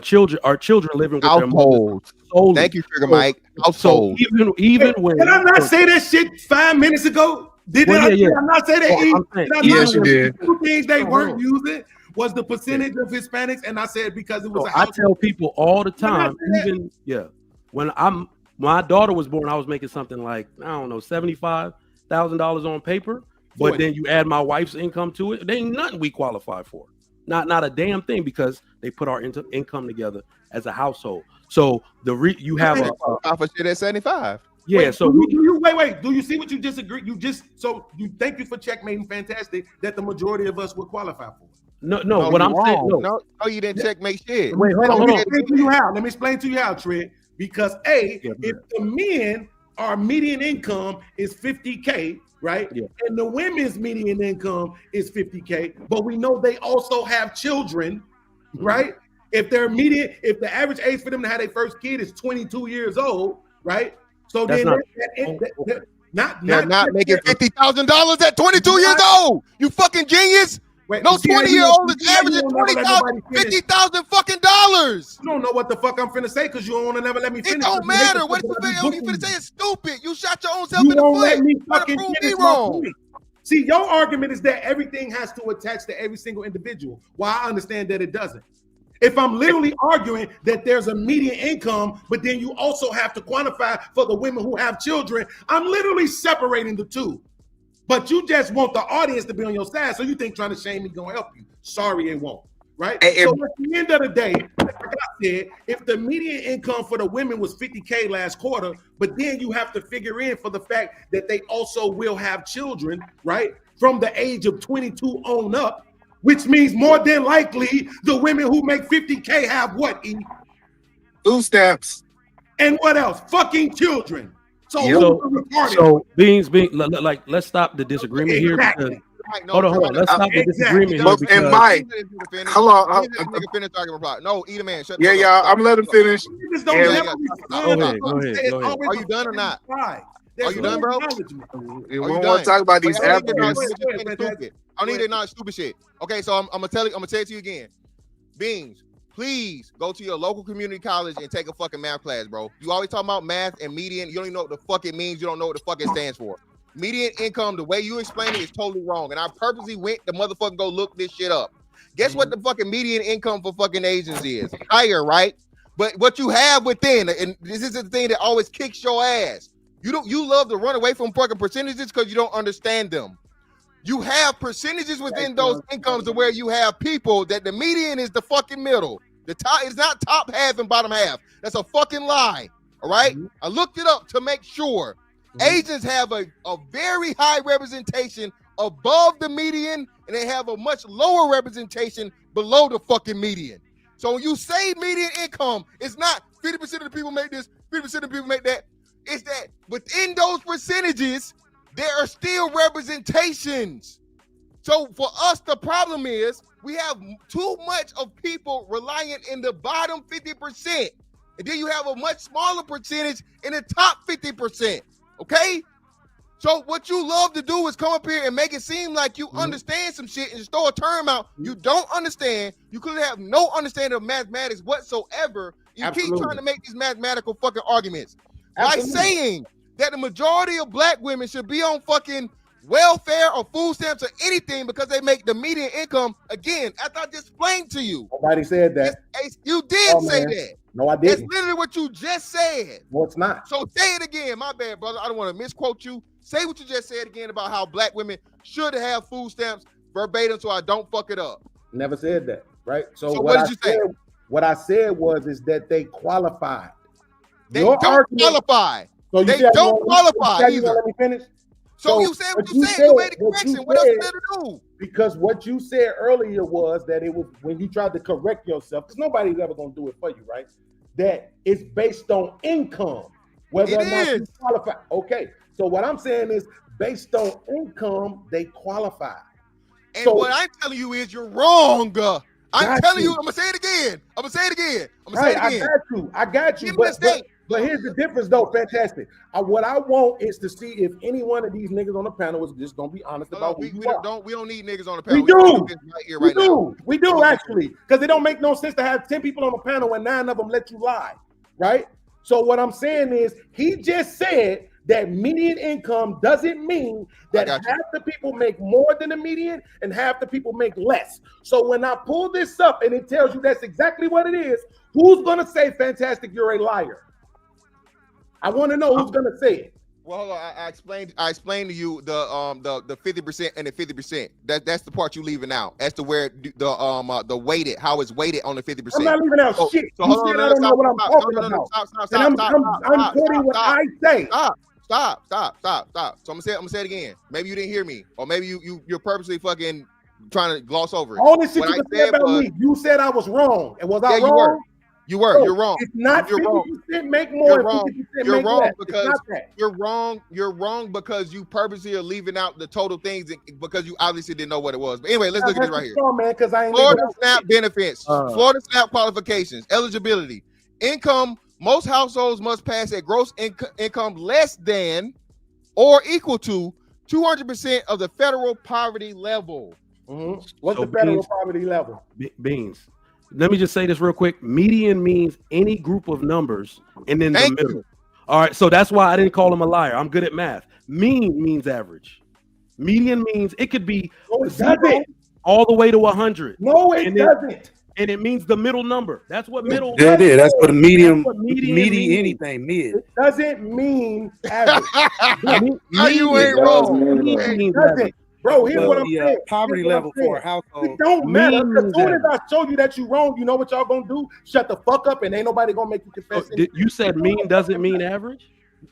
children. Our children living with their mothers. Thank you, Trigger Mike. Household. So even when did I not say that shit 5 minutes ago? Did I not say that? Yes, you did. Two things they weren't using was the percentage of Hispanics, and I said because it was. I tell people all the time, when my daughter was born, I was making something like $75,000 on paper, but then you add my wife's income to it, there ain't nothing we qualify for, not a damn thing, because they put our income together as a household. So you have a shit at 75. Yeah, wait, so do you see what you disagree? You thank you for checkmating fantastic that the majority of us would qualify for. No, what I'm saying, no, you didn't checkmate shit. Wait, hold on. Let me explain to you how, Trey. Because if the men, our median income is 50K, right? Yeah. And the women's median income is 50K, but we know they also have children, right? If the average age for them to have their first kid is 22 years old, right? So they're not making $50,000 at 22 years old. You fucking genius. Wait, no 20-year-old is averaging $50,000 fucking dollars. You don't know what the fuck I'm finna say because you don't want to never let me finish. It don't matter. What you finna say is stupid. You shot your own self you in the won't foot. Let me fucking finish wrong. See, your argument is that everything has to attach to every single individual. Well, I understand that it doesn't. If I'm literally arguing that there's a median income, but then you also have to quantify for the women who have children, I'm literally separating the two. But you just want the audience to be on your side, so you think trying to shame me gonna help you. Sorry, it won't. Right? So at the end of the day, like I said, if the median income for the women was 50K last quarter, but then you have to figure in for the fact that they also will have children, right? From the age of 22 on up, which means more than likely the women who make 50K have what? Food stamps. And what else? Fucking children. So Beans, like, let's stop the disagreement here. Because, hold on. Let's stop the disagreement here. Because, and Mike, hold on. No, eat a man. Shut y'all. I'm letting him finish. Go ahead. Are you done or not? Are you done, bro? We want to talk about these applicants. I need it not stupid shit. Okay, so I'm gonna tell it to you again. Beans, please go to your local community college and take a fucking math class, bro. You always talking about math and median. You don't even know what the fuck it means. You don't know what the fuck it stands for. Median income, the way you explain it is totally wrong. And I purposely went to motherfucking go look this shit up. Guess what the fucking median income for fucking Asians is? Higher, right? But what you have within, and this is the thing that always kicks your ass. You love to run away from fucking percentages because you don't understand them. You have percentages within those incomes to where you have people that the median is the fucking middle. The top is not top half and bottom half. That's a fucking lie. All right. I looked it up to make sure. Asians have a very high representation above the median, and they have a much lower representation below the fucking median. So when you say median income, it's not 50% of the people make this, 50% of the people make that. It's that within those percentages, there are still representations. So for us, the problem is we have too much of people reliant in the bottom 50%. And then you have a much smaller percentage in the top 50%. Okay? So what you love to do is come up here and make it seem like you understand some shit and just throw a term out you don't understand. You could have no understanding of mathematics whatsoever. You keep trying to make these mathematical fucking arguments. By saying that the majority of black women should be on fucking welfare or food stamps or anything because they make the median income, again, after I just explained to you. Nobody said that. You did say that. No, I didn't. That's literally what you just said. No, it's not. So say it again. My bad, brother. I don't want to misquote you. Say what you just said again about how black women should have food stamps verbatim so I don't fuck it up. Never said that, right? So what did you say? What I said was that they qualified. They don't qualify. So they don't qualify either. Let me finish. So you said what what you said. You made the what you correction. What else is said- there to do? Because what you said earlier was that it was when you tried to correct yourself, because nobody's ever gonna do it for you, right? That it's based on income, whether or not you qualify. Okay, so what I'm saying is based on income, they qualify. And So- what I'm telling you is you're wrong. I'm Got telling you. you, I'm gonna say it again. I'm gonna say it again. Right, I got you. Give me a state. But here's the difference, though. Fantastic. What I want is to see if any one of these niggas on the panel is just gonna be honest about who you are. We don't need niggas on the panel. We do. Right here, We right do. now. We do actually, because it don't make no sense to have 10 people on the panel and 9 of them let you lie, right? So what I'm saying is, he just said that median income doesn't mean that half the people make more than the median and half the people make less. So when I pull this up and it tells you that's exactly what it is, who's gonna say, Fantastic, you're a liar? I want to know who's gonna say it. Well, hold on. I explained to you the 50% and the 50%. That's the part you leaving out as to where the weighted, how it's weighted on the 50%. I'm not leaving out shit. So You hold said on, I don't know what I'm talking about. And I'm quoting what I say. Stop. So I'm gonna say it again. Maybe you didn't hear me, or maybe you're purposely fucking trying to gloss over it. All this shit What you I said said about was- me, you said I was wrong. And was I Yeah, wrong? You were. No, You're wrong. It's not You're 50% wrong. make more. You're wrong. 50% You're make wrong less. because It's not that. you're wrong because you purposely are leaving out the total things because you obviously didn't know what it was. But anyway, let's look at this right here. Man, because I ain't Florida SNAP benefits, Florida SNAP qualifications, eligibility, income. Most households must pass a gross income less than or equal to 200% of the federal poverty level. Mm-hmm. What's the federal poverty level? Beans. Let me just say this real quick. Median means any group of numbers, and then the middle. All right, so that's why I didn't call him a liar. I'm good at math. Mean means average. Median means it could be all the way to 100. No, it doesn't. And it means the middle number. That's what middle. That is. That's what a medium, median means. Anything mid. It doesn't mean average. You ain't wrong. It doesn't. Bro, here's what I'm saying. Poverty level for a household. It don't matter. As soon as I show you that you're wrong, you know what y'all gonna do? Shut the fuck up, and ain't nobody gonna make you confess. You said mean doesn't mean average?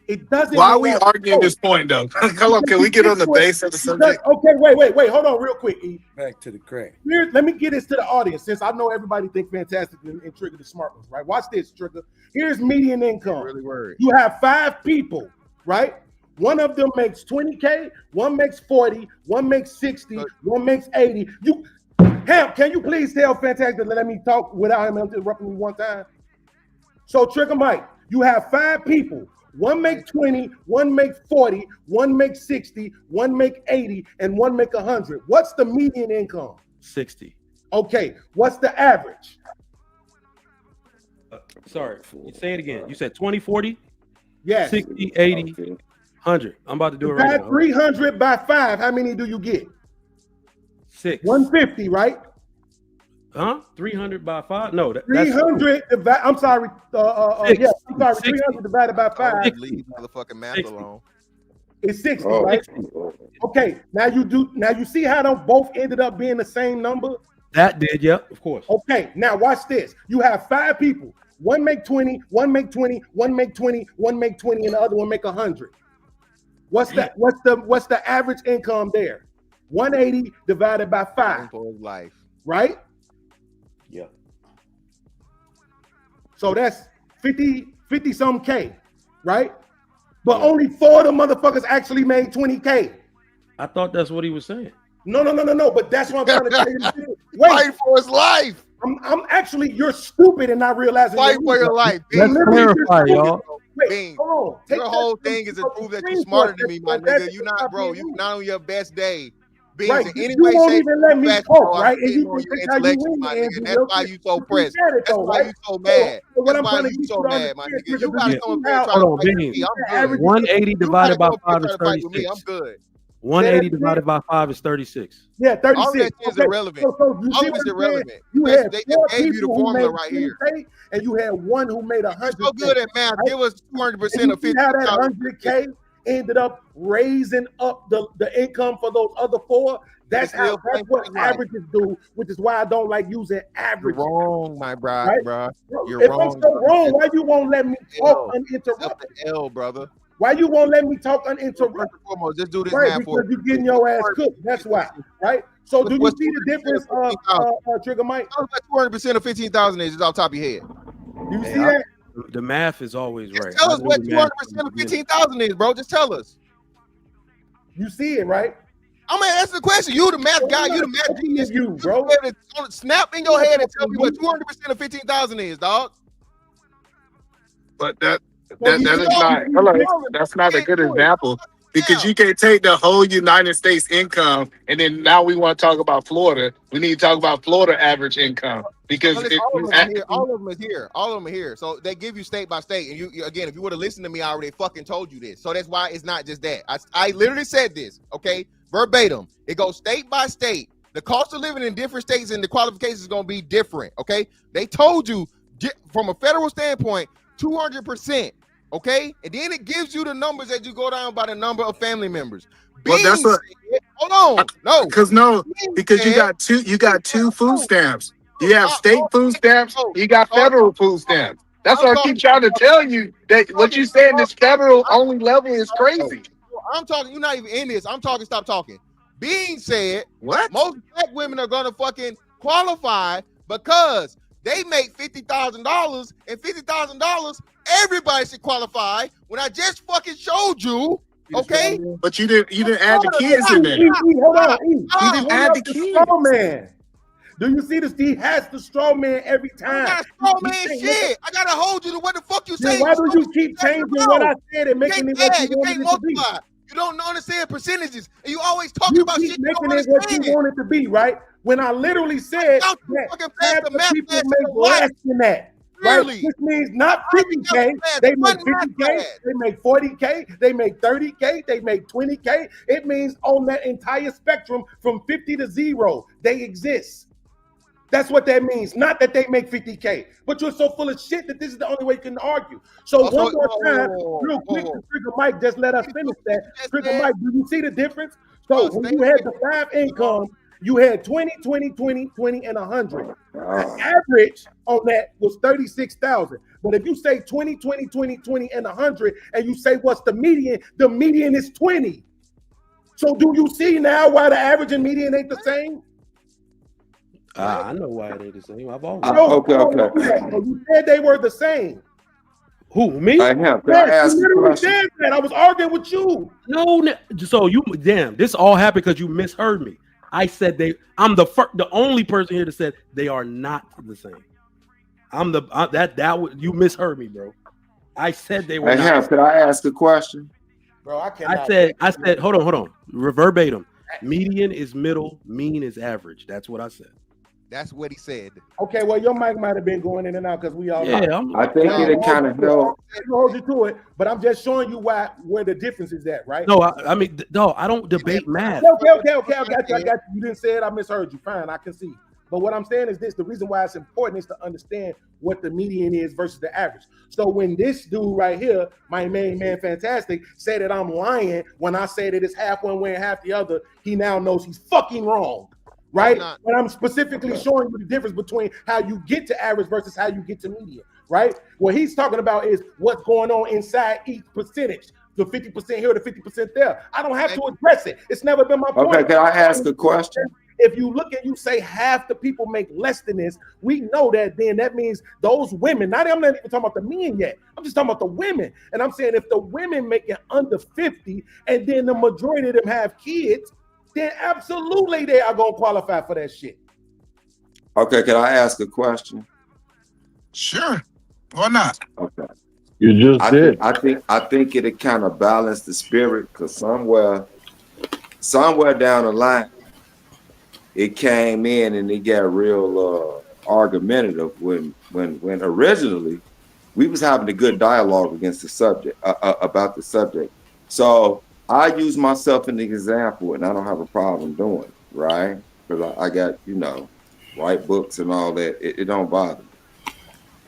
It doesn't. Why are we arguing this point though? Come on, can we get on the base of the subject? Okay, wait. Hold on, real quick. E. Back to the crack. Let me get this to the audience, since I know everybody think Fantastic and Trigger the smart ones, right? Watch this, Trigger. Here's median income. Really worried. You have 5 people, right? One of them makes 20K, one makes 40, one makes 60, one makes 80. HAMP, can you please tell Fantastic to let me talk without him interrupting me one time? So, Trigger Mike, you have 5 people. One make 20, one make 40, one make 60, one make 80, and one make 100. What's the median income? 60. Okay, what's the average? Sorry, say it again. You said 20, 40? Yes. 60, 80, 100. I'm about to do it right now. 300 by 5, how many do you get? 6. 150, right? Huh? 300 by 5? No, that's 300 divided. I'm sorry. Yeah, I'm sorry. 300 divided by 5. Leave motherfucking math 60. alone. It's 60, right? Okay. Now you see how they both ended up being the same number? That did, yep, of course. Okay. Now watch this. You have 5 people. One make 20, one make 20, one make 20, one make 20, and the other one make 100. What's the average income there? 180 divided by 5. Life. Right? Yeah. So that's 50 some K, right? But only 4 of the motherfuckers actually made 20K. I thought that's what he was saying. No. But that's what I'm trying to tell you. Fight for his life. I'm actually, you're stupid and not realizing. Fight for your life. Let's clarify, y'all. Wait, hold on. Your whole thing is to prove that you're smarter than me, my nigga. You not, bro. You not on your best day. Being Right. in any You way, won't shape, even let me fashion, talk, bro, right? I'm And you on think your that's how you intellectual, win, my Andrew. nigga. That's why you so pressed. That's why you so mad. So what That's I'm why trying to you get so you to mad, my understand, nigga. You because gotta you come up see here how- trying Hold on, to fight Beans. me. I'm good. 180 divided by 5 is I'm 36. good. 180 divided by 5 is 36. Yeah, 36. All that shit is irrelevant. So you All see of what it's I'm saying? irrelevant. You Because had they 4 gave you the people who formula made right here. 20K, and you had one who made 100K. So good at math. right? Give us 200% And of you 50. see how that 100K ended up raising up the income for those other 4? That's what averages do, which is why I don't like using average. You're wrong, my bro. Right? You're If wrong. I'm so wrong, why you won't let me talk Up uninterrupted? the L, brother. Why you won't let me talk First uninterrupted? and foremost, just do this Right, math for because you're getting your ass cooked. That's why. Right. So do you What's see the difference, Trigger Mike? Tell us what 200% of 15,000 is off the top of your head. Do you Hey, see that? The math is always Just right. tell I us knew what the math 200% of 15,000 is, bro. Just tell us. You see it, right? I'm gonna answer the question. You the math guy. You the math genius. You, bro. Snap in your head and tell me what 200% of 15,000 is, dog. But that is not. Hello, that's not a good example because you can't take the whole United States income and then now we want to talk about Florida. We need to talk about Florida average income because all of them are here. All of them is here. All of them are here. So they give you state by state. And you again, if you would have listened to me, I already fucking told you this. So that's why it's not just that. I literally said this, okay, verbatim. It goes state by state. The cost of living in different states and the qualifications is going to be different. Okay, they told you from a federal standpoint, 200%. Okay, and then it gives you the numbers as you go down by the number of family members. Well, that's what. Hold on, because you got two food stamps. You have state food stamps. You got federal food stamps. That's what I keep trying to tell you. That what you saying this federal only level is crazy. I'm talking. You're not even in this. I'm talking. Stop talking. Being said, what most black women are gonna fucking qualify because they make $50,000 and $50,000. Everybody should qualify. When I just fucking showed you, okay? But you didn't add the kids in there. Hold on, you didn't add the kids. Straw man. Do you see this? He has the straw man every time. I got straw man shit. I gotta hold you to what the fuck you say. Why do you keep changing what I said and making it what you can't wanted it to be? You don't understand percentages, and you always talking about shit. Making it what you want it to be, right? When I literally said that half the people make less than that. Right? This means not 50K. They make 50K. They make 40K. They make 30K. They make 20K. It means on that entire spectrum from 50 to 0, they exist. That's what that means. Not that they make 50K, but you're so full of shit that this is the only way you can argue. So one more time, real quick, Trigger Mike, just let us finish that. Trigger Mike, do you see the difference? So when you had the 5 income, you had 20, 20, 20, 20, and 100. The average on that was 36,000. But if you say 20, 20, 20, 20, and 100, and you say what's the median is 20. So do you see now why the average and median ain't the same? I know why it ain't the same. I've always okay. You said they were the same. Who, me? I have. Can I ask you a question? said that. I was arguing with you. No, so you this all happened because you misheard me. I said I'm the only person here that said they are not the same. You misheard me, bro. I said they were. Could I ask a question? Bro, I said, hold on. Verbatim. Median is middle, mean is average. That's what I said. That's what he said. Okay, well, your mic might have been going in and out because we all. Yeah, I think it kind of helped. Hold you to it, but I'm just showing you where the difference is at, right? No, I mean, I don't debate math. Okay. I got you. You didn't say it. I misheard you. Fine, I can see. But what I'm saying is this: the reason why it's important is to understand what the median is versus the average. So when this dude right here, my main man, Fantastic, say that I'm lying when I say that it's half one way and half the other, he now knows he's fucking wrong. Right? But I'm specifically showing you the difference between how you get to average versus how you get to median, right? What he's talking about is what's going on inside each percentage. The 50% here, the 50% there. I don't have to address it. It's never been my point. Okay, can I ask a question? If you look and you say half the people make less than this, we know that then that means those women, I'm not even talking about the men yet. I'm just talking about the women. And I'm saying if the women make it under 50 and then the majority of them have kids, then absolutely they are going to qualify for that shit. Okay, can I ask a question? Sure. Why not? Okay. You just did. I think it'll kind of balance the spirit because somewhere down the line, it came in and it got real argumentative when originally we was having a good dialogue against the subject about the subject. So I use myself as an example, and I don't have a problem doing it, right? Because I got, write books and all that. It don't bother me.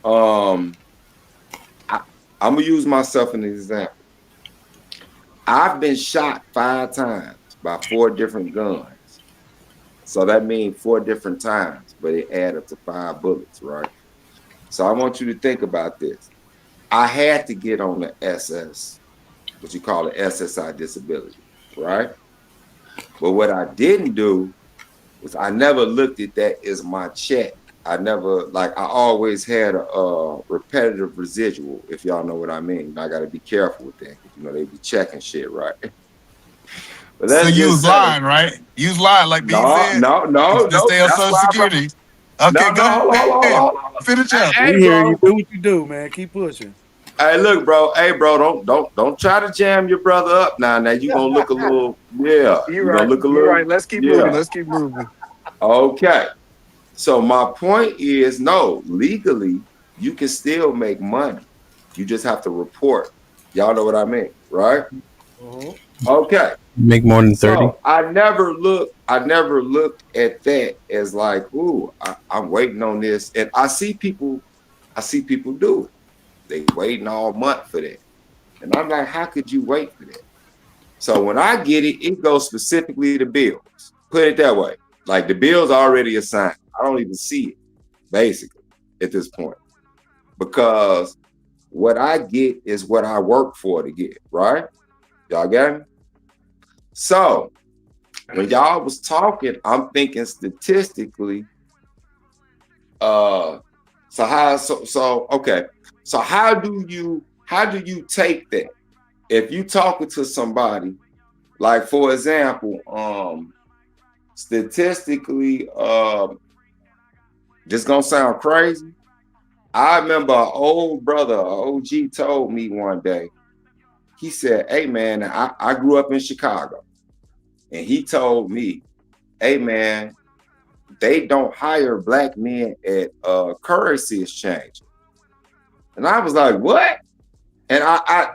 I'm gonna use myself as an example. I've been shot 5 times by 4 different guns. So that means 4 different times, but it added up to 5 bullets, right? So I want you to think about this. I had to get on the SS what you call an SSI disability, right? But what I didn't do was I never looked at that as my check. I never, like, I always had a repetitive residual, if y'all know what I mean. I got to be careful with that because, you know, they be checking shit, right? But So let's you just was say, lying, right? You was lying, like B no, said, no, no, to no. stay on That's Social why I brought, Security. Okay, no, go no, hold on, hold on, ahead. hold on, hold on. Finish up. Hey, We hear you. bro. Do what you do, man. Keep pushing. Hey, look, bro. Hey, bro. Don't try to jam your brother up now. Now you gonna look a little, yeah. You're You gonna right. look a You're little, right. Let's keep moving. yeah. Let's keep moving. Okay. So my point is, no, legally, you can still make money. You just have to report. Y'all know what I mean, right? Uh-huh. Okay. Make more than 30. So I never looked at that as like, ooh, I'm waiting on this. And I see people do it. They waiting all month for that. And I'm like, how could you wait for that? So when I get it, it goes specifically to bills. Put it that way. Like the bill's already assigned. I don't even see it, basically, at this point. Because what I get is what I work for to get, right? Y'all get me? So when y'all was talking, I'm thinking statistically, okay. So how do you take that? If you talking to somebody, like for example, statistically, this gonna sound crazy. I remember an old brother, an OG, told me one day. He said, "Hey man, I grew up in Chicago," and he told me, "Hey man, they don't hire black men at currency exchange." And I was like, "What?" And I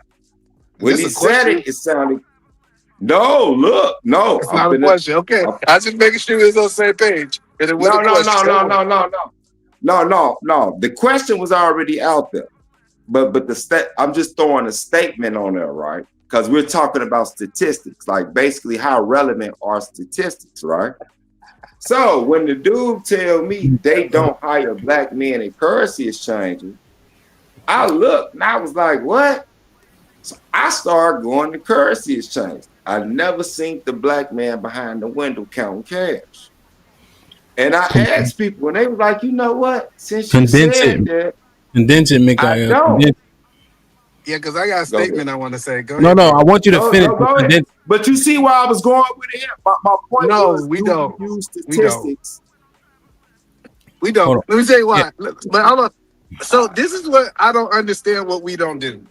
Is when this he a said question? it, it sounded no. Look, no, It's I'm not a finna. question. Okay. I'm, I just making sure it's on the same page. And it was a no, no, no, question. no, no, no, no, no, no, no. The question was already out there. But I'm just throwing a statement on there, right? Because we're talking about statistics, like basically how relevant are statistics, right? So when the dude tell me they don't hire black men in currency exchanges, I looked and I was like, what? So I started going to currency exchange. I never seen the black man behind the window counting cash. And I asked people, and they was like, you know what? Since you Condense said it. that, Condense it, I Mikael. don't. Condense. Yeah, because I got a Go ahead. statement I want to say. Go No, ahead, no. bro. I want you to Go, finish. go, But go ahead. condense. But you see where I was going with it. My point No, was, we do don't. you use We don't. statistics? We don't. Hold on. Let me tell you Yeah. why. But hold on. So this is what I don't understand what we don't do.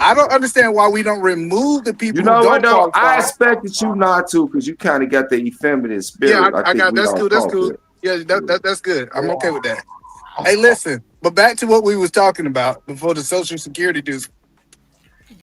I don't understand why we don't remove the You people who know what don't though? I qualify. expected you not to, because you kind of got the effeminate Yeah, spirit. I I think got we that's all cool. That's caught cool. that. Yeah, Yeah. that's good. I'm okay with that. Hey, listen, but back to what we was talking about before the Social Security dues.